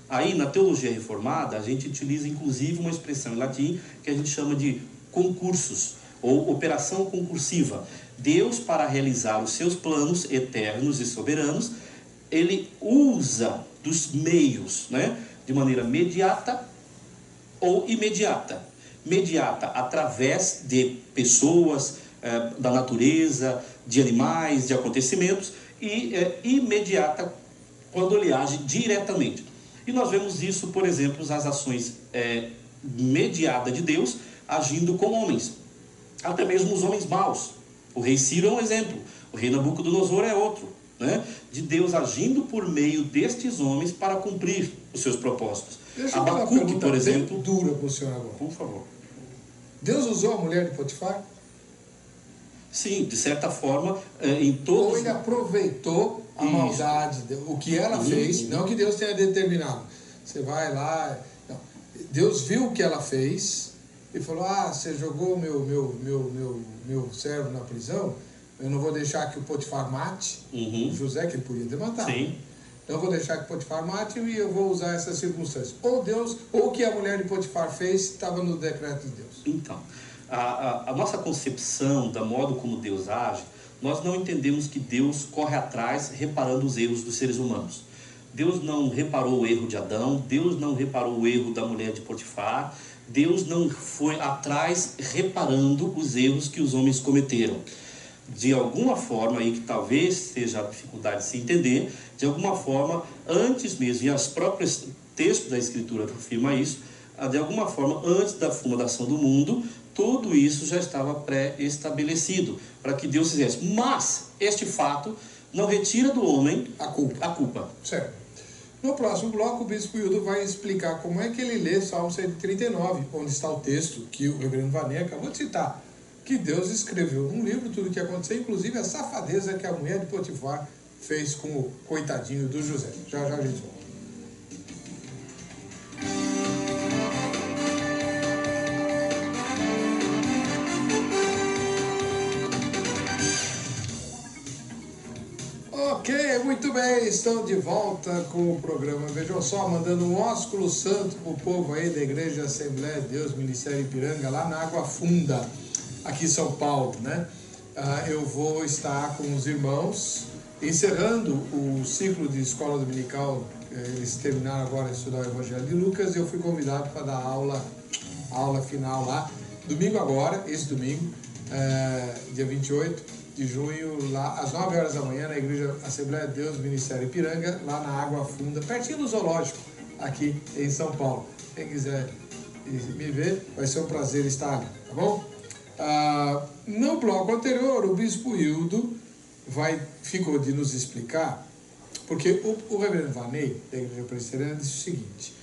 Aí na teologia reformada a gente utiliza inclusive uma expressão em latim que a gente chama de concursus, ou operação concursiva. Deus, para realizar os seus planos eternos e soberanos, ele usa dos meios, né, de maneira mediata ou imediata. Mediata através de pessoas, da natureza, de animais, de acontecimentos, e imediata quando ele age diretamente. E nós vemos isso, por exemplo, nas ações mediadas de Deus agindo com homens, até mesmo os homens maus. O rei Ciro é um exemplo, o rei Nabucodonosor é outro, né? De Deus agindo por meio destes homens para cumprir os seus propósitos. Deixa eu fazer uma pergunta por exemplo, bem dura para o senhor agora. Por favor. Deus usou a mulher de Potifar? Sim, de certa forma, em todos... Ou ele aproveitou a maldade, o que ela fez, não que Deus tenha determinado. Você vai lá... Não. Deus viu o que ela fez e falou: você jogou meu servo na prisão, eu não vou deixar que o Potifar mate. José, que ele podia ter matado. Sim. Eu vou deixar que Potifar mate e eu vou usar essas circunstâncias. Ou o que a mulher de Potifar fez estava no decreto de Deus. Então, a nossa concepção da modo como Deus age, nós não entendemos que Deus corre atrás reparando os erros dos seres humanos. Deus não reparou o erro de Adão, Deus não reparou o erro da mulher de Potifar, Deus não foi atrás reparando os erros que os homens cometeram. De alguma forma, aí que talvez seja a dificuldade de se entender, de alguma forma, antes mesmo, e os próprios textos da Escritura afirmam isso, de alguma forma, antes da fundação do mundo, tudo isso já estava pré-estabelecido, para que Deus fizesse. Mas este fato não retira do homem a culpa. Certo. No próximo bloco, o Bispo Hildo vai explicar como é que ele lê Salmo 139, onde está o texto que o reverendo Vanê acabou de citar, que Deus escreveu num livro tudo o que aconteceu, inclusive a safadeza que a mulher de Potifar fez com o coitadinho do José. Já já a gente volta. Ok, muito bem, estou de volta com o programa. Vejam só, mandando um ósculo santo para o povo aí da Igreja Assembleia de Deus, Ministério Ipiranga, lá na Água Funda, aqui em São Paulo, né? Eu vou estar com os irmãos, encerrando o ciclo de escola dominical. Eles terminaram agora de estudar o Evangelho de Lucas e eu fui convidado para dar aula final lá, domingo agora, esse domingo, dia 28 de junho, lá às 9 horas da manhã, na Igreja Assembleia de Deus, Ministério Ipiranga, lá na Água Funda, pertinho do Zoológico, aqui em São Paulo. Quem quiser me ver, vai ser um prazer estar ali, tá bom? No bloco anterior, o Bispo Hildo ficou de nos explicar Porque o reverendo Vanei, da Igreja Presbiteriana, disse o seguinte: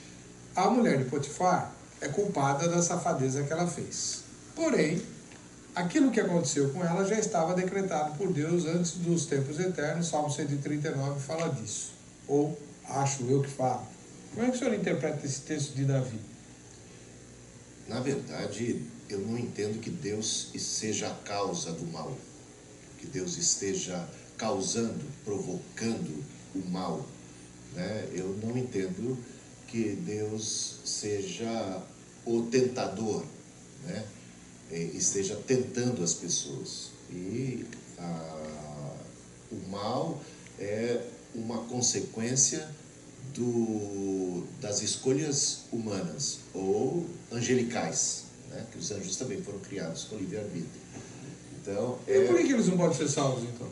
a mulher de Potifar é culpada da safadeza que ela fez. Porém, aquilo que aconteceu com ela já estava decretado por Deus antes dos tempos eternos. Salmo 139 fala disso. Ou, acho eu que fala. Como é que o senhor interpreta esse texto de Davi? Na verdade, eu não entendo que Deus seja a causa do mal. Que Deus esteja causando, provocando o mal, né? Eu não entendo que Deus seja o tentador, né? Esteja tentando as pessoas. E o mal é uma consequência das escolhas humanas ou angelicais, né? Que os anjos também foram criados com livre-arbítrio. Então, E por que eles não podem ser salvos, então?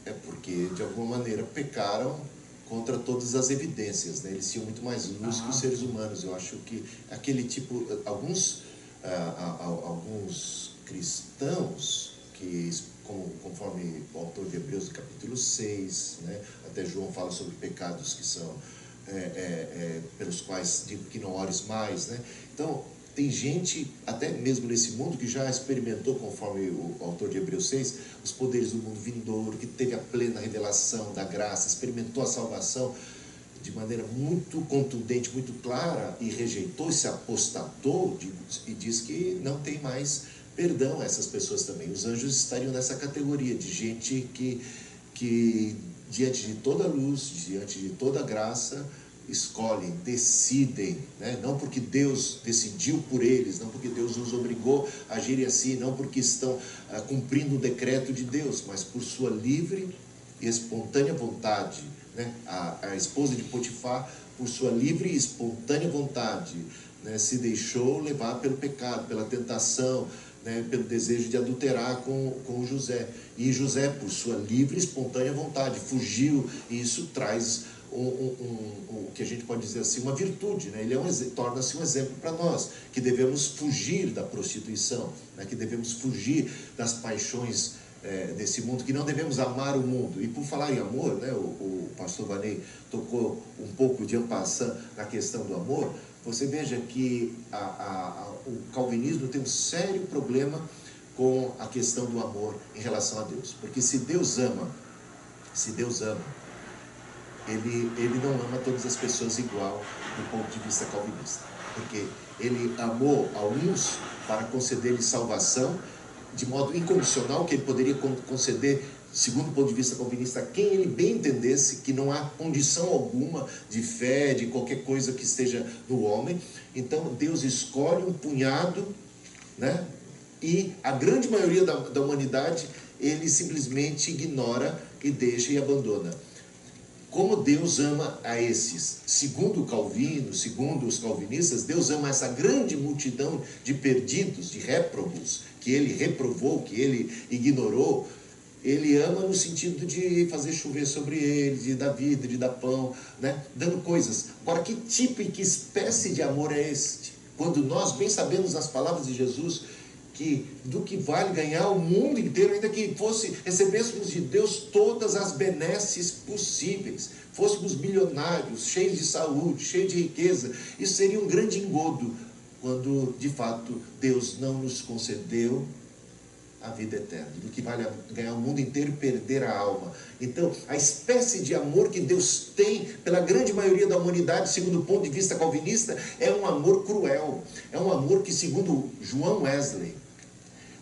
É porque, de alguma maneira, pecaram contra todas as evidências, né? Eles tinham muito mais luz que os seres humanos. Eu acho que aquele tipo... Alguns cristãos, que, conforme o autor de Hebreus, no capítulo 6, né? Até João fala sobre pecados que são... pelos quais digo que não ores mais, né? Então... Tem gente, até mesmo nesse mundo, que já experimentou, conforme o autor de Hebreus 6, os poderes do mundo vindouro, que teve a plena revelação da graça, experimentou a salvação de maneira muito contundente, muito clara, e rejeitou, se apostatou, e diz que não tem mais perdão a essas pessoas também. Os anjos estariam nessa categoria de gente que diante de toda luz, diante de toda graça, escolhem, decidem, né? Não porque Deus decidiu por eles, não porque Deus os obrigou a agirem assim, não porque estão cumprindo o decreto de Deus, mas por sua livre e espontânea vontade, né? A esposa de Potifar, por sua livre e espontânea vontade, né? Se deixou levar pelo pecado, pela tentação, né? Pelo desejo de adulterar com José. E José, por sua livre e espontânea vontade, fugiu, e isso traz o que a gente pode dizer assim, uma virtude, né? Ele torna-se um exemplo para nós, que devemos fugir da prostituição, né? Que devemos fugir das paixões desse mundo, que não devemos amar o mundo. E por falar em amor, né? O pastor Vanei tocou um pouco de en passant na questão do amor. Você veja que o calvinismo tem um sério problema com a questão do amor em relação a Deus, porque se Deus ama, ele não ama todas as pessoas igual do ponto de vista calvinista, porque ele amou a uns para conceder-lhes salvação de modo incondicional, que ele poderia conceder, segundo o ponto de vista calvinista, a quem ele bem entendesse, que não há condição alguma de fé, de qualquer coisa que esteja no homem. Então Deus escolhe um punhado, né? E a grande maioria da humanidade ele simplesmente ignora e deixa e abandona. Como Deus ama a esses? Segundo Calvino, segundo os calvinistas, Deus ama essa grande multidão de perdidos, de réprobos, que ele reprovou, que ele ignorou. Ele ama no sentido de fazer chover sobre eles, de dar vida, de dar pão, né? Dando coisas. Agora, que tipo e que espécie de amor é este? Quando nós bem sabemos nas palavras de Jesus que do que vale ganhar o mundo inteiro, ainda que recebêssemos de Deus todas as benesses possíveis, fôssemos milionários, cheios de saúde, cheios de riqueza, isso seria um grande engodo, quando de fato Deus não nos concedeu a vida eterna. Do que vale ganhar o mundo inteiro e perder a alma. Então, a espécie de amor que Deus tem pela grande maioria da humanidade, segundo o ponto de vista calvinista, é um amor cruel. É um amor que, segundo João Wesley,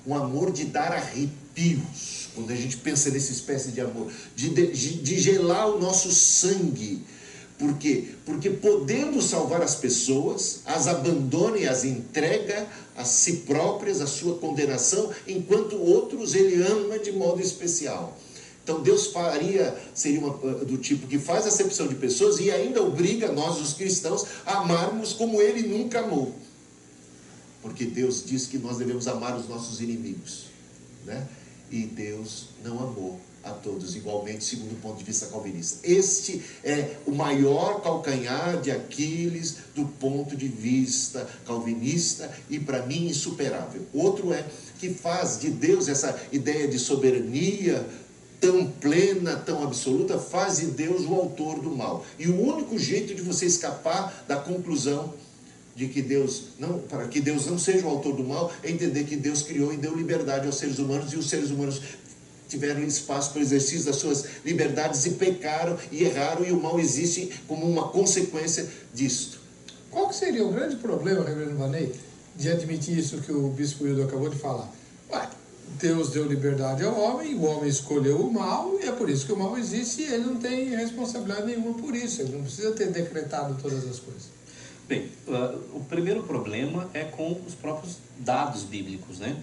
um amor de dar arrepios. Quando a gente pensa nessa espécie de amor, de gelar o nosso sangue. Por quê? Porque podendo salvar as pessoas, as abandona e as entrega a si próprias, a sua condenação, enquanto outros ele ama de modo especial. Então Deus seria do tipo que faz acepção de pessoas e ainda obriga nós, os cristãos, a amarmos como ele nunca amou. Porque Deus diz que nós devemos amar os nossos inimigos, né? E Deus não amou a todos igualmente, segundo o ponto de vista calvinista. Este é o maior calcanhar de Aquiles do ponto de vista calvinista e, para mim, insuperável. Outro é que faz de Deus essa ideia de soberania tão plena, tão absoluta, faz de Deus o autor do mal. E o único jeito de você escapar da conclusão de que para que Deus não seja o autor do mal, é entender que Deus criou e deu liberdade aos seres humanos, e os seres humanos tiveram espaço para o exercício das suas liberdades e pecaram e erraram, e o mal existe como uma consequência disto. Qual que seria o grande problema, reverendo Vanei, de admitir isso que o bispo Hildo acabou de falar? Ué, Deus deu liberdade ao homem, o homem escolheu o mal, e é por isso que o mal existe, e ele não tem responsabilidade nenhuma por isso, ele não precisa ter decretado todas as coisas. Bem, o primeiro problema é com os próprios dados bíblicos, né?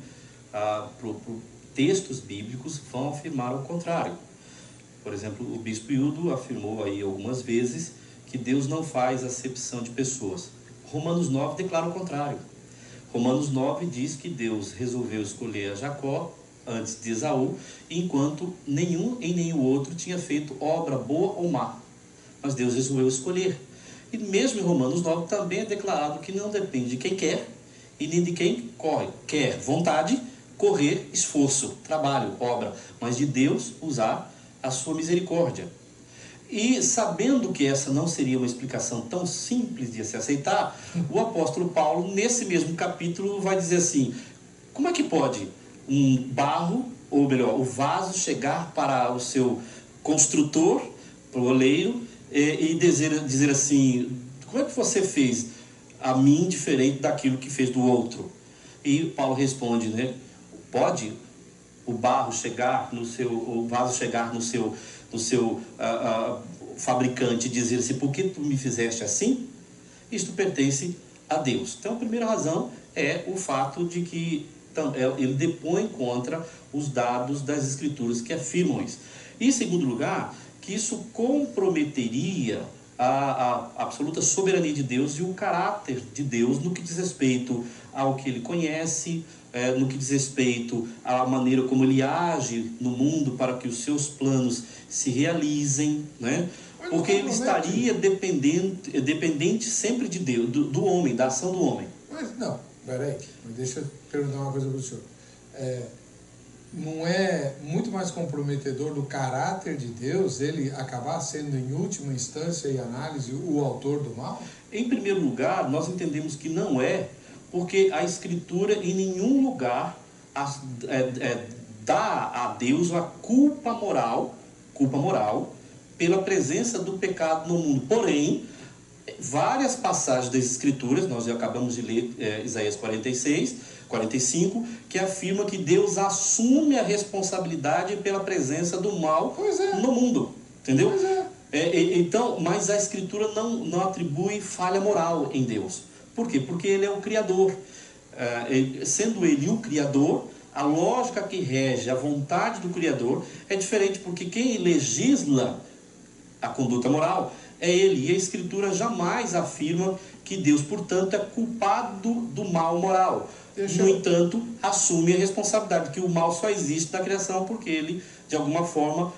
Textos bíblicos vão afirmar o contrário. Por exemplo, o bispo Hildo afirmou aí algumas vezes que Deus não faz acepção de pessoas. Romanos 9 declara o contrário. Romanos 9 diz que Deus resolveu escolher a Jacó antes de Esaú, enquanto nenhum outro tinha feito obra boa ou má. Mas Deus resolveu escolher. E mesmo em Romanos 9 também é declarado que não depende de quem quer e nem de quem corre. Quer vontade, correr, esforço, trabalho, obra, mas de Deus usar a sua misericórdia. E sabendo que essa não seria uma explicação tão simples de se aceitar, o apóstolo Paulo, nesse mesmo capítulo, vai dizer assim: como é que pode um barro, ou melhor, o vaso chegar para o seu construtor, para o oleiro, e dizer assim: como é que você fez a mim diferente daquilo que fez do outro? E Paulo responde, né? Pode o barro chegar no seu, o vaso chegar no seu fabricante e dizer assim: por que tu me fizeste assim? Isto pertence a Deus. Então a primeira razão é o fato de que ele depõe contra os dados das escrituras que afirmam isso. E em segundo lugar, que isso comprometeria a absoluta soberania de Deus e o caráter de Deus no que diz respeito ao que ele conhece, no que diz respeito à maneira como ele age no mundo para que os seus planos se realizem, né? Porque ele estaria dependente sempre de Deus, do homem, da ação do homem. Mas não, peraí, deixa eu perguntar uma coisa para o senhor. Não é muito mais comprometedor do caráter de Deus ele acabar sendo, em última instância e análise, o autor do mal? Em primeiro lugar, nós entendemos que não é, porque a Escritura em nenhum lugar dá a Deus a culpa moral pela presença do pecado no mundo. Porém, várias passagens das Escrituras, nós já acabamos de ler Isaías 45, que afirma que Deus assume a responsabilidade pela presença do mal no mundo, entendeu? Então, mas a Escritura não atribui falha moral em Deus. Por quê? Porque ele é o Criador. Sendo ele o Criador, a lógica que rege a vontade do Criador é diferente, porque quem legisla a conduta moral é ele, e a Escritura jamais afirma que Deus, portanto, é culpado do mal moral. No entanto, assume a responsabilidade, que o mal só existe na criação porque ele, de alguma forma,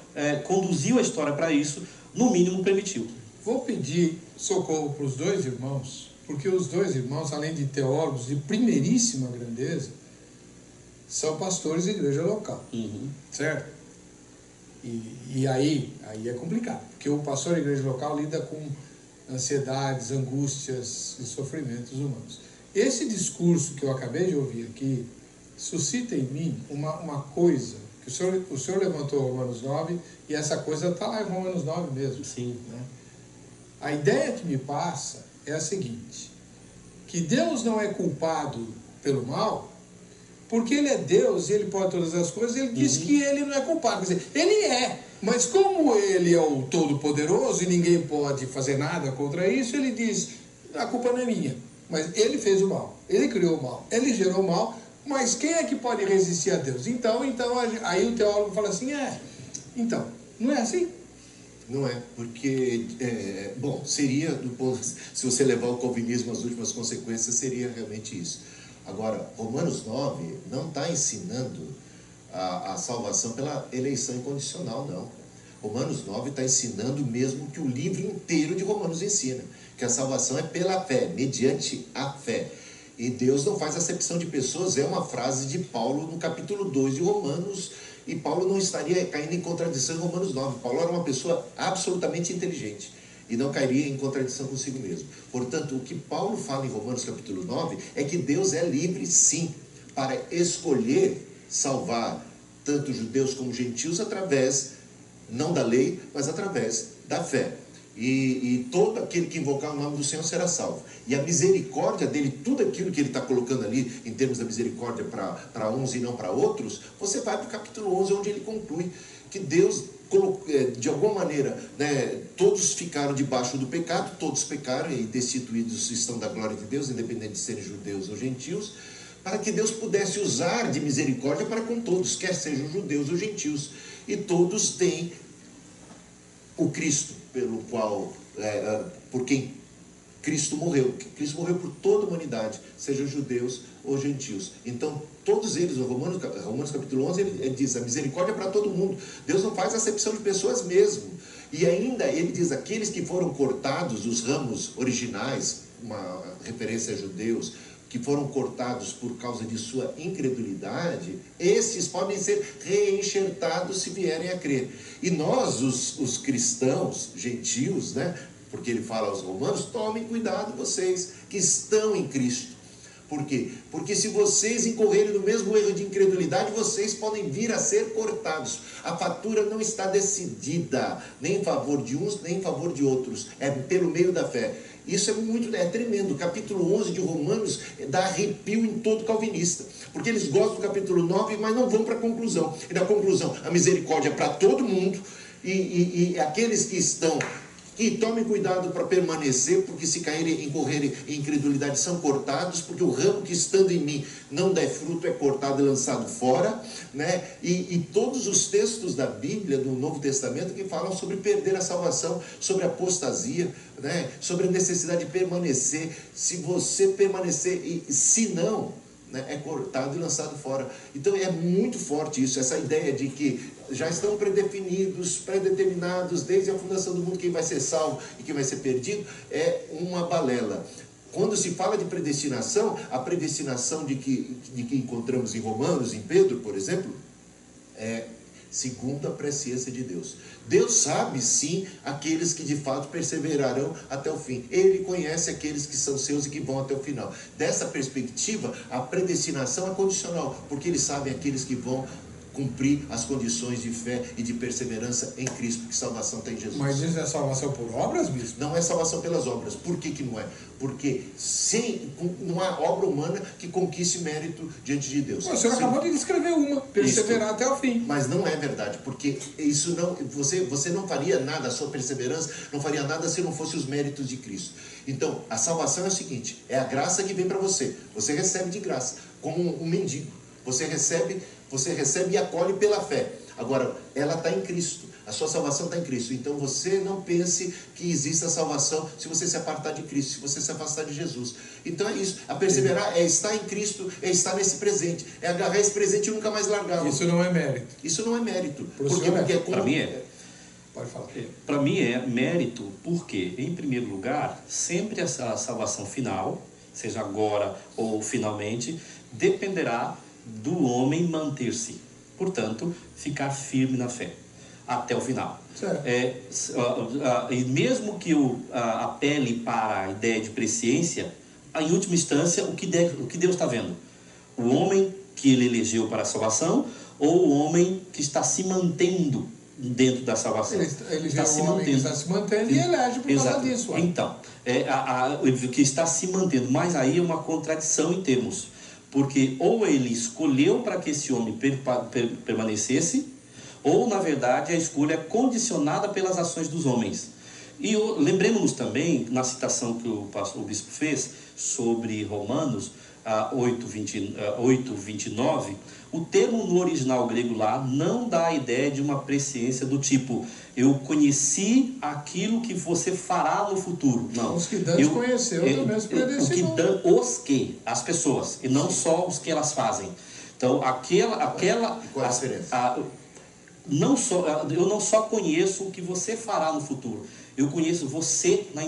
conduziu a história para isso, no mínimo permitiu. Vou pedir socorro para os dois irmãos, porque os dois irmãos, além de teólogos de primeiríssima grandeza, são pastores de igreja local, certo? E aí é complicado, porque o pastor de igreja local lida com ansiedades, angústias e sofrimentos humanos. Esse discurso que eu acabei de ouvir aqui suscita em mim uma coisa, que o senhor levantou Romanos 9, e essa coisa está lá em Romanos 9 mesmo. Sim. Né? A ideia que me passa é a seguinte: que Deus não é culpado pelo mal, porque ele é Deus e ele pode todas as coisas. Ele diz que ele não é culpado. Quer dizer, ele é, mas como ele é o Todo-Poderoso e ninguém pode fazer nada contra isso, ele diz: a culpa não é minha. Mas ele fez o mal, ele criou o mal, ele gerou o mal, mas quem é que pode resistir a Deus? Então aí o teólogo fala assim: então, não é assim? Não é, porque, seria, se você levar o calvinismo às últimas consequências, seria realmente isso. Agora, Romanos 9 não está ensinando a salvação pela eleição incondicional, não. Romanos 9 está ensinando mesmo que o livro inteiro de Romanos ensina, que a salvação é pela fé, mediante a fé. E Deus não faz acepção de pessoas, é uma frase de Paulo no capítulo 2 de Romanos, e Paulo não estaria caindo em contradição em Romanos 9. Paulo era uma pessoa absolutamente inteligente e não cairia em contradição consigo mesmo. Portanto, o que Paulo fala em Romanos capítulo 9 é que Deus é livre, sim, para escolher salvar tanto judeus como gentios através, não da lei, mas através da fé. E todo aquele que invocar o nome do Senhor será salvo. E a misericórdia dele, tudo aquilo que ele está colocando ali, em termos da misericórdia para uns e não para outros, você vai para o capítulo 11, onde ele conclui que Deus colocou, de alguma maneira, né, todos ficaram debaixo do pecado, todos pecaram e destituídos estão da glória de Deus, independente de serem judeus ou gentios, para que Deus pudesse usar de misericórdia para com todos, quer sejam judeus ou gentios. E todos têm o Cristo, pelo qual, por quem Cristo morreu. Cristo morreu por toda a humanidade, sejam judeus ou gentios. Então, todos eles, no Romanos capítulo 11, ele diz, a misericórdia é para todo mundo. Deus não faz acepção de pessoas mesmo. E ainda, ele diz, aqueles que foram cortados, os ramos originais, uma referência a judeus, que foram cortados por causa de sua incredulidade, esses podem ser reenxertados se vierem a crer. E nós, os cristãos, gentios, né? Porque ele fala aos romanos, tomem cuidado vocês que estão em Cristo. Por quê? Porque se vocês incorrerem no mesmo erro de incredulidade, vocês podem vir a ser cortados. A fatura não está decidida, nem em favor de uns, nem em favor de outros. É pelo meio da fé. Isso é tremendo. O capítulo 11 de Romanos dá arrepio em todo calvinista. Porque eles gostam do capítulo 9, mas não vão para a conclusão. E na conclusão, a misericórdia é para todo mundo. E aqueles que estão... E tomem cuidado para permanecer, porque se caírem, incorrerem em incredulidade, são cortados, porque o ramo que estando em mim não der fruto é cortado e lançado fora, né? E todos os textos da Bíblia, do Novo Testamento, que falam sobre perder a salvação, sobre a apostasia, né? Sobre a necessidade de permanecer. Se você permanecer, e se não, né, é cortado e lançado fora. Então é muito forte isso, essa ideia de que já estão predefinidos, predeterminados desde a fundação do mundo quem vai ser salvo e quem vai ser perdido, é uma balela. Quando se fala de predestinação, a predestinação de que encontramos em Romanos, em Pedro, por exemplo, é segundo a presciência de Deus. Deus sabe sim aqueles que de fato perseverarão até o fim. Ele conhece aqueles que são seus e que vão até o final. Dessa perspectiva, a predestinação é condicional, porque Ele sabe aqueles que vão cumprir as condições de fé e de perseverança em Cristo, porque salvação tem em Jesus. Mas isso é salvação por obras, bispo? Não é salvação pelas obras. Por que não é? Porque não há obra humana que conquiste mérito diante de Deus. O senhor acabou de descrever uma, perseverar até o fim. Mas não é verdade, porque isso não, você não faria nada, a sua perseverança não faria nada se não fosse os méritos de Cristo. Então, a salvação é o seguinte, é a graça que vem para você. Você recebe de graça, como um mendigo. Você recebe e acolhe pela fé. Agora, ela está em Cristo. A sua salvação está em Cristo. Então, você não pense que exista salvação se você se apartar de Cristo, se você se afastar de Jesus. Então, é isso. A perseverar é estar em Cristo, é estar nesse presente. É agarrar esse presente e nunca mais largar. Isso não é mérito. Isso não é mérito. Porque para mim é. Pode falar. Para mim é mérito porque, em primeiro lugar, sempre a salvação final, seja agora ou finalmente, dependerá do homem manter-se, portanto, ficar firme na fé até o final. E mesmo que eu apele para a ideia de presciência, em última instância, o que Deus está vendo? O homem que Ele elegeu para a salvação ou o homem que está se mantendo dentro da salvação? Ele está se mantendo e elege por causa disso. Então, o que está se mantendo, mas aí é uma contradição em termos. Porque ou ele escolheu para que esse homem permanecesse, ou na verdade a escolha é condicionada pelas ações dos homens. E lembremos-nos também, na citação que o bispo fez sobre Romanos 8:29, o termo no original grego lá não dá a ideia de uma presciência do tipo, eu conheci aquilo que você fará no futuro. Não. Os que Deus conheceu também se predestinou. As pessoas, e não só os que elas fazem. Então, qual é a diferença? Eu não só conheço o que você fará no futuro, eu conheço você na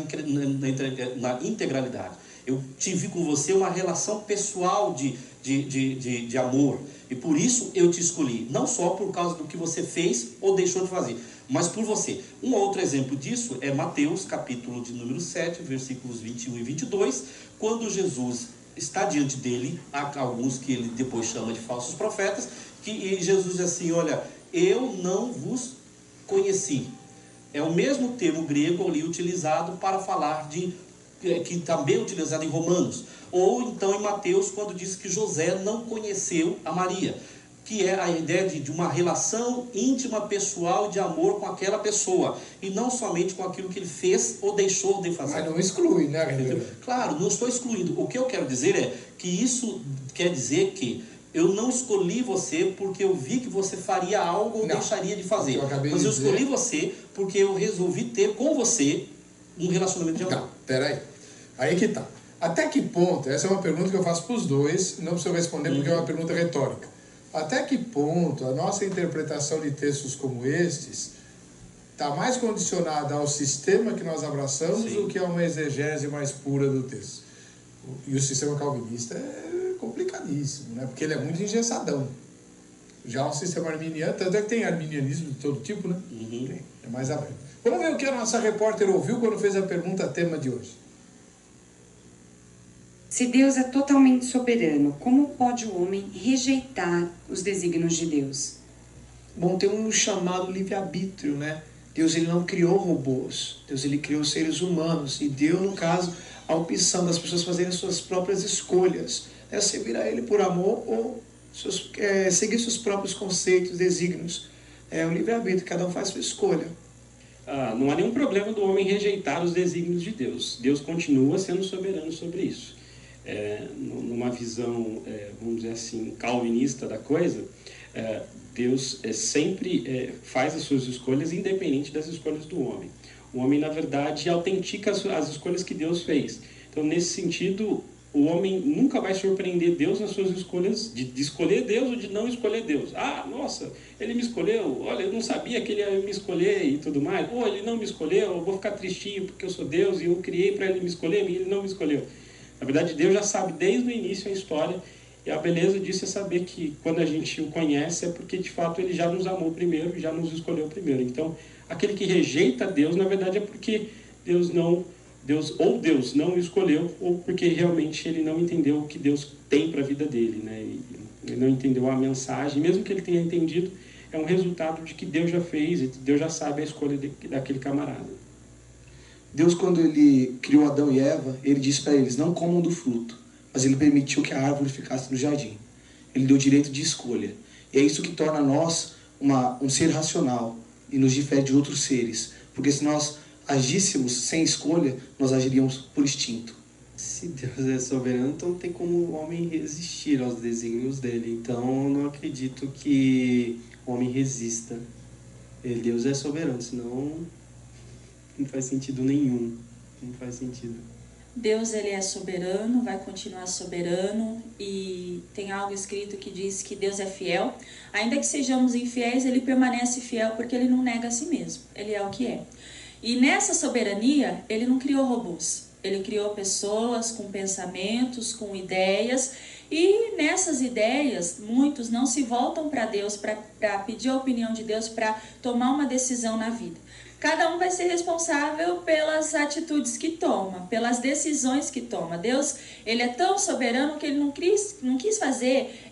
integralidade. Eu tive com você uma relação pessoal de amor. E por isso eu te escolhi. Não só por causa do que você fez ou deixou de fazer, mas por você. Um outro exemplo disso é Mateus, capítulo de número 7, versículos 21 e 22, quando Jesus está diante dele, há alguns que ele depois chama de falsos profetas, e Jesus diz assim, olha, eu não vos conheci. É o mesmo termo grego ali utilizado para falar que também é utilizado em Romanos. Ou então em Mateus, quando diz que José não conheceu a Maria, que é a ideia de uma relação íntima, pessoal, de amor com aquela pessoa, e não somente com aquilo que ele fez ou deixou de fazer. Mas não exclui, né, Reverendo? Claro, não estou excluindo. O que eu quero dizer é que isso quer dizer que eu não escolhi você porque eu vi que você faria algo ou deixaria de fazer. Mas eu escolhi você porque eu resolvi ter com você um relacionamento de amor. Não, peraí. Aí que tá. Até que ponto, essa é uma pergunta que eu faço para os dois, não preciso responder porque é uma pergunta retórica. Até que ponto a nossa interpretação de textos como estes está mais condicionada ao sistema que nós abraçamos do que a uma exegese mais pura do texto? E o sistema calvinista é complicadíssimo, né? Porque ele é muito engessadão. Já o sistema arminiano, tanto é que tem arminianismo de todo tipo, né? É mais aberto. Vamos ver o que a nossa repórter ouviu quando fez a pergunta tema de hoje. Se Deus é totalmente soberano, como pode o homem rejeitar os desígnios de Deus? Bom, tem um chamado livre-arbítrio, né? Deus ele não criou robôs, Deus ele criou seres humanos e deu, no caso, a opção das pessoas fazerem suas próprias escolhas, né? Servir a ele por amor ou seguir seus próprios conceitos, desígnios. É um livre-arbítrio, cada um faz sua escolha. Não há nenhum problema do homem rejeitar os desígnios de Deus. Deus continua sendo soberano sobre isso. Numa visão, vamos dizer assim, calvinista da coisa, Deus sempre faz as suas escolhas independente das escolhas do homem. O homem, na verdade, autentica as escolhas que Deus fez. Então, nesse sentido, o homem nunca vai surpreender Deus nas suas escolhas, de escolher Deus ou de não escolher Deus. Nossa, ele me escolheu, olha, eu não sabia que ele ia me escolher e tudo mais. Ou ele não me escolheu, eu vou ficar tristinho porque eu sou Deus e eu criei para ele me escolher e ele não me escolheu. Na verdade, Deus já sabe desde o início a história, e a beleza disso é saber que quando a gente o conhece é porque de fato ele já nos amou primeiro, já nos escolheu primeiro. Então, aquele que rejeita Deus, na verdade é porque Deus não o escolheu, ou porque realmente ele não entendeu o que Deus tem para a vida dele, né? E ele não entendeu a mensagem, mesmo que ele tenha entendido, é um resultado de que Deus já fez, e Deus já sabe a escolha daquele camarada. Deus, quando ele criou Adão e Eva, ele disse para eles, não comam do fruto, mas ele permitiu que a árvore ficasse no jardim. Ele deu direito de escolha. E é isso que torna nós um ser racional e nos difere de outros seres. Porque se nós agíssemos sem escolha, nós agiríamos por instinto. Se Deus é soberano, então não tem como o homem resistir aos desígnios dele. Então eu não acredito que o homem resista. Deus é soberano, senão não faz sentido nenhum. Não faz sentido. Deus, ele é soberano, vai continuar soberano, e tem algo escrito que diz que Deus é fiel. Ainda que sejamos infiéis, ele permanece fiel porque ele não nega a si mesmo. Ele é o que é. E nessa soberania, ele não criou robôs. Ele criou pessoas com pensamentos, com ideias, e nessas ideias, muitos não se voltam para Deus para pedir a opinião de Deus, para tomar uma decisão na vida. Cada um vai ser responsável pelas atitudes que toma, pelas decisões que toma. Deus, ele é tão soberano que ele não quis fazer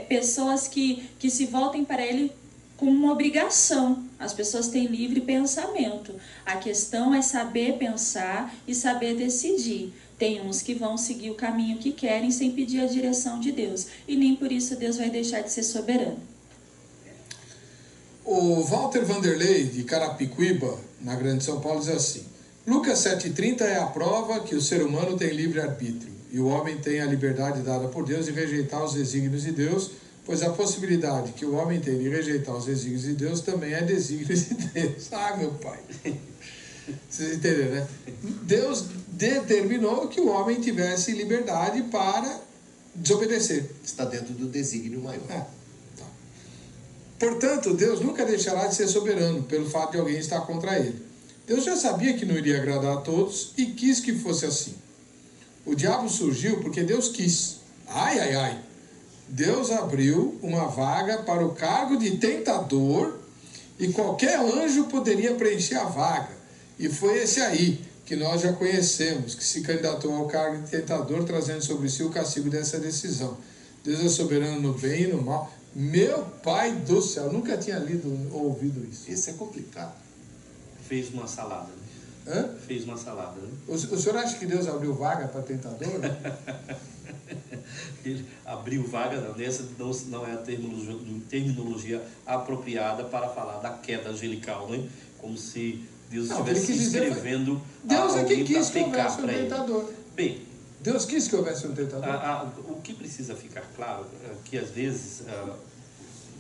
pessoas que se voltem para ele como uma obrigação. As pessoas têm livre pensamento. A questão é saber pensar e saber decidir. Tem uns que vão seguir o caminho que querem sem pedir a direção de Deus. E nem por isso Deus vai deixar de ser soberano. O Walter Vanderlei, de Carapicuíba, na Grande São Paulo, diz assim: Lucas 7,30 é a prova que o ser humano tem livre-arbítrio e o homem tem a liberdade dada por Deus de rejeitar os desígnios de Deus, pois a possibilidade que o homem tem de rejeitar os desígnios de Deus também é desígnio de Deus. Meu pai! Vocês entenderam, né? Deus determinou que o homem tivesse liberdade para desobedecer. Está dentro do desígnio maior. Portanto, Deus nunca deixará de ser soberano pelo fato de alguém estar contra ele. Deus já sabia que não iria agradar a todos e quis que fosse assim. O diabo surgiu porque Deus quis. Ai, ai, ai. Deus abriu uma vaga para o cargo de tentador e qualquer anjo poderia preencher a vaga. E foi esse aí que nós já conhecemos, que se candidatou ao cargo de tentador, trazendo sobre si o castigo dessa decisão. Deus é soberano no bem e no mal. Meu Pai do céu, nunca tinha lido ou ouvido isso. Isso é complicado. Fez uma salada, né? Hã? Fez uma salada, né? O senhor acha que Deus abriu vaga para tentador? Ele abriu vaga, não, essa não é a terminologia apropriada para falar da queda angelical, né? Como se Deus estivesse escrevendo Deus é que quis que pecar houvesse um tentador. Bem, Deus quis que houvesse um tentador. o que precisa ficar claro é que às vezes,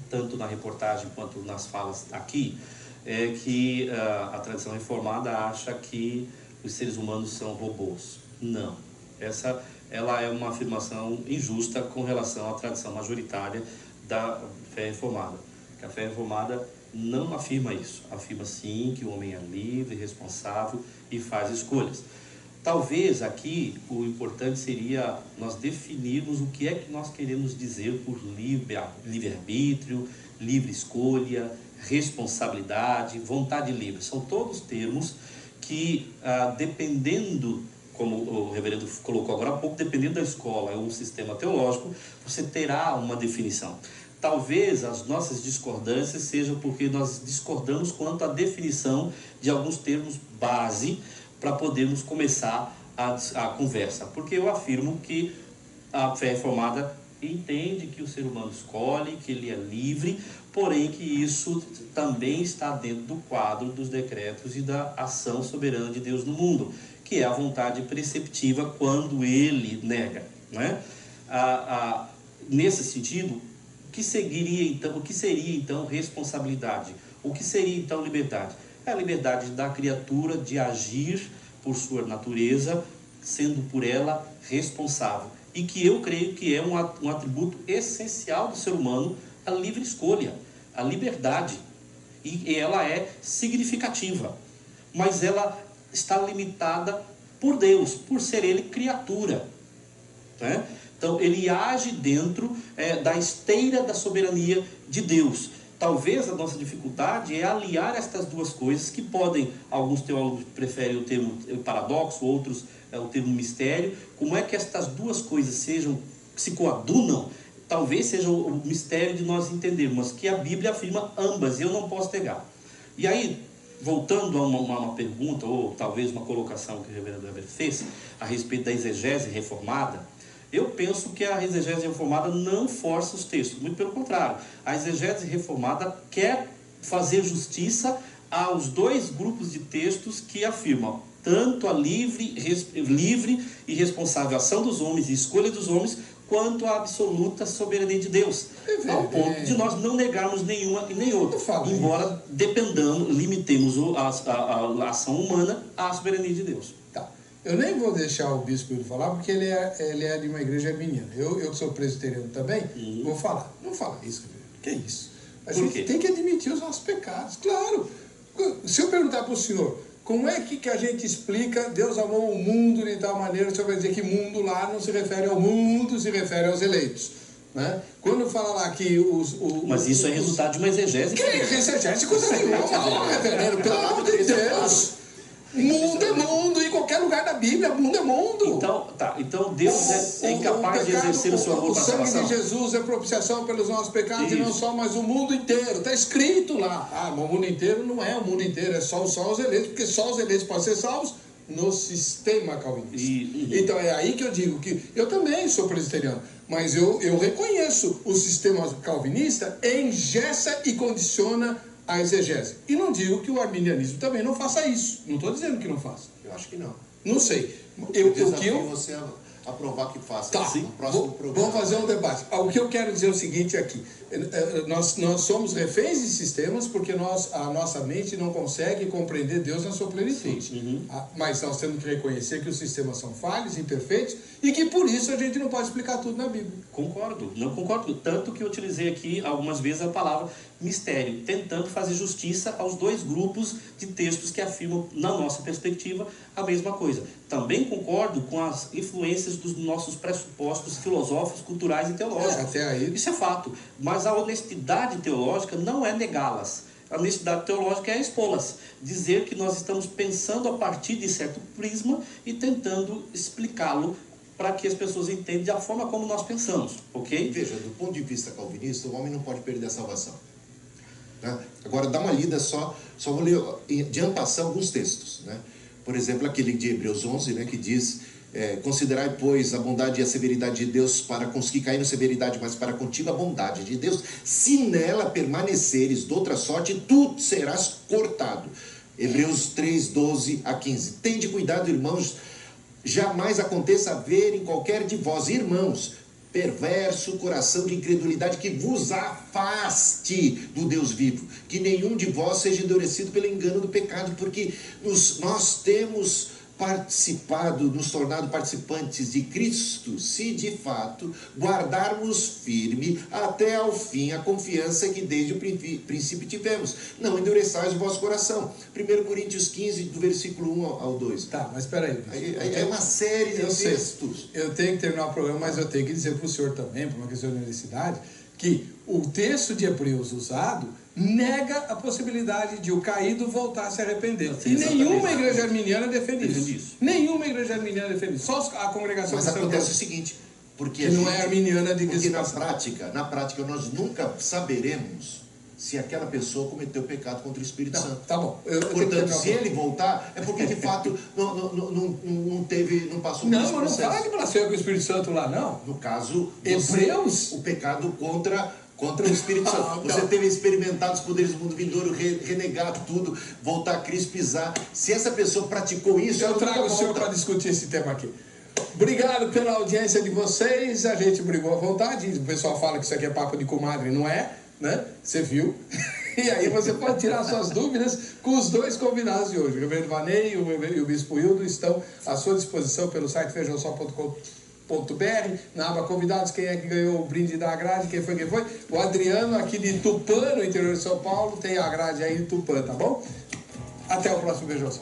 tanto na reportagem quanto nas falas aqui, é que a tradição reformada acha que os seres humanos são robôs. Não. Ela é uma afirmação injusta com relação à tradição majoritária da fé reformada. Que a fé reformada não afirma isso. Afirma sim que o homem é livre, responsável e faz escolhas. Talvez aqui o importante seria nós definirmos o que é que nós queremos dizer por livre-arbítrio, livre escolha, responsabilidade, vontade livre. São todos termos que, dependendo, como o reverendo colocou agora há pouco, dependendo da escola ou um sistema teológico, você terá uma definição. Talvez as nossas discordâncias sejam porque nós discordamos quanto à definição de alguns termos base para podermos começar a conversa. Porque eu afirmo que a fé reformada entende que o ser humano escolhe, que ele é livre, porém que isso também está dentro do quadro dos decretos e da ação soberana de Deus no mundo, que é a vontade preceptiva quando ele nega, né? Nesse sentido, o que seria então responsabilidade? O que seria então liberdade? É a liberdade da criatura de agir por sua natureza, sendo por ela responsável. E que eu creio que é um atributo essencial do ser humano, a livre escolha, a liberdade. E ela é significativa, mas ela está limitada por Deus, por ser Ele criatura, né? Então ele age dentro da esteira da soberania de Deus. Talvez a nossa dificuldade é aliar estas duas coisas que podem, alguns teólogos preferem o termo paradoxo, outros o termo mistério. Como é que estas duas coisas se coadunam? Talvez seja o mistério de nós entendermos que a Bíblia afirma ambas e eu não posso negar. E aí, voltando a uma pergunta, ou talvez uma colocação que o reverendo Weber fez a respeito da exegese reformada, eu penso que a exegese reformada não força os textos, muito pelo contrário. A exegese reformada quer fazer justiça aos dois grupos de textos que afirmam tanto a livre e responsável ação dos homens e escolha dos homens, quanto a absoluta soberania de Deus, ao ponto de nós não negarmos nenhuma e nem outra, embora limitemos a ação humana à soberania de Deus. Tá. Eu nem vou deixar o bispo falar, porque ele é de uma igreja arminiana. Eu que sou presbiteriano também, vou falar. Não fala isso, que é isso? A gente tem que admitir os nossos pecados, claro. Se eu perguntar para o senhor, como é que a gente explica Deus amou o mundo de tal maneira, o senhor vai dizer que mundo lá não se refere ao mundo, se refere aos eleitos, né? Quando fala lá que Mas isso é resultado de uma exegese. Que exegese? Coisa nenhuma, reverendo, pelo amor de Deus. Mundo é mundo, em qualquer lugar da Bíblia, mundo é mundo. Então Deus é incapaz de exercer o seu amor para a salvação. O sangue de Jesus é propiciação pelos nossos pecados, e não só, mas o mundo inteiro. Está escrito lá. Mas o mundo inteiro não é o mundo inteiro, é só os eleitos, porque só os eleitos podem ser salvos no sistema calvinista. Então é aí que eu digo que eu também sou presbiteriano, mas eu reconheço o sistema calvinista, engessa e condiciona a exegese. E não digo que o arminianismo também não faça isso. Não estou dizendo que não faça. Eu acho que não. Não sei. Você a provar que faça. Tá. No próximo programa. Vamos fazer um debate. O que eu quero dizer é o seguinte aqui. Nós somos reféns de sistemas porque a nossa mente não consegue compreender Deus na sua plenitude. Mas nós temos que reconhecer que os sistemas são falhos, imperfeitos, e que por isso a gente não pode explicar tudo na Bíblia. Concordo, não concordo. Tanto que eu utilizei aqui algumas vezes a palavra mistério, tentando fazer justiça aos dois grupos de textos que afirmam, na nossa perspectiva, a mesma coisa. também concordo com as influências dos nossos pressupostos filosóficos, culturais e teológicos. Até aí. Isso é fato. Mas a honestidade teológica não é negá-las. A honestidade teológica é expô-las. Dizer que nós estamos pensando a partir de certo prisma e tentando explicá-lo para que as pessoas entendam a forma como nós pensamos, ok? Veja, do ponto de vista calvinista, o homem não pode perder a salvação. Né? Agora, dá uma lida só vou ler de ampassão alguns textos. Né? Por exemplo, aquele de Hebreus 11, né, que diz: considerai, pois, a bondade e a severidade de Deus, para com os que caem na severidade, mas para contigo a bondade de Deus. Se nela permaneceres de outra sorte, tu serás cortado. Hebreus 3, 12 a 15. Tende cuidado, irmãos, jamais aconteça haver em qualquer de vós, irmãos, perverso coração de incredulidade que vos afaste do Deus vivo, que nenhum de vós seja endurecido pelo engano do pecado, porque nós temos participado, nos tornado participantes de Cristo, se de fato guardarmos firme até ao fim a confiança que desde o princípio tivemos. Não endureçais o vosso coração. 1 Coríntios 15, do versículo 1 ao 2. Tá, mas espera aí. É uma série de textos. Eu tenho que terminar o programa, mas eu tenho que dizer para o senhor também, por uma questão de necessidade, que o texto de Hebreus usado nega a possibilidade de o caído voltar a se arrepender. E nenhuma igreja arminiana defende isso. Nenhuma igreja arminiana defende isso. Só a congregação... Mas acontece o seguinte, porque não é arminiana de porque na prática nós nunca saberemos se aquela pessoa cometeu pecado contra o Espírito Santo. Tá bom. Portanto, se ele voltar, é porque de fato não passou por esse processo. Não fala que blasfema com o Espírito Santo lá, não. No caso, Hebreus, o pecado contra o Espírito Santo. Você teve experimentado os poderes do mundo vindouro, renegar tudo, voltar a Cristo, pisar. Se essa pessoa praticou isso... Eu trago o senhor para discutir esse tema aqui. Obrigado pela audiência de vocês. A gente brigou à vontade. O pessoal fala que isso aqui é papo de comadre, não é, né? Você viu? E aí você pode tirar suas dúvidas com os dois convidados de hoje. O Reverendo Vanei e o Bispo Hildo estão à sua disposição pelo site feijãosó.com.br. Na aba convidados, quem é que ganhou o brinde da grade, quem foi? O Adriano, aqui de Tupã, no interior de São Paulo, tem a grade aí de Tupã, tá bom? Até o próximo Feijão Só.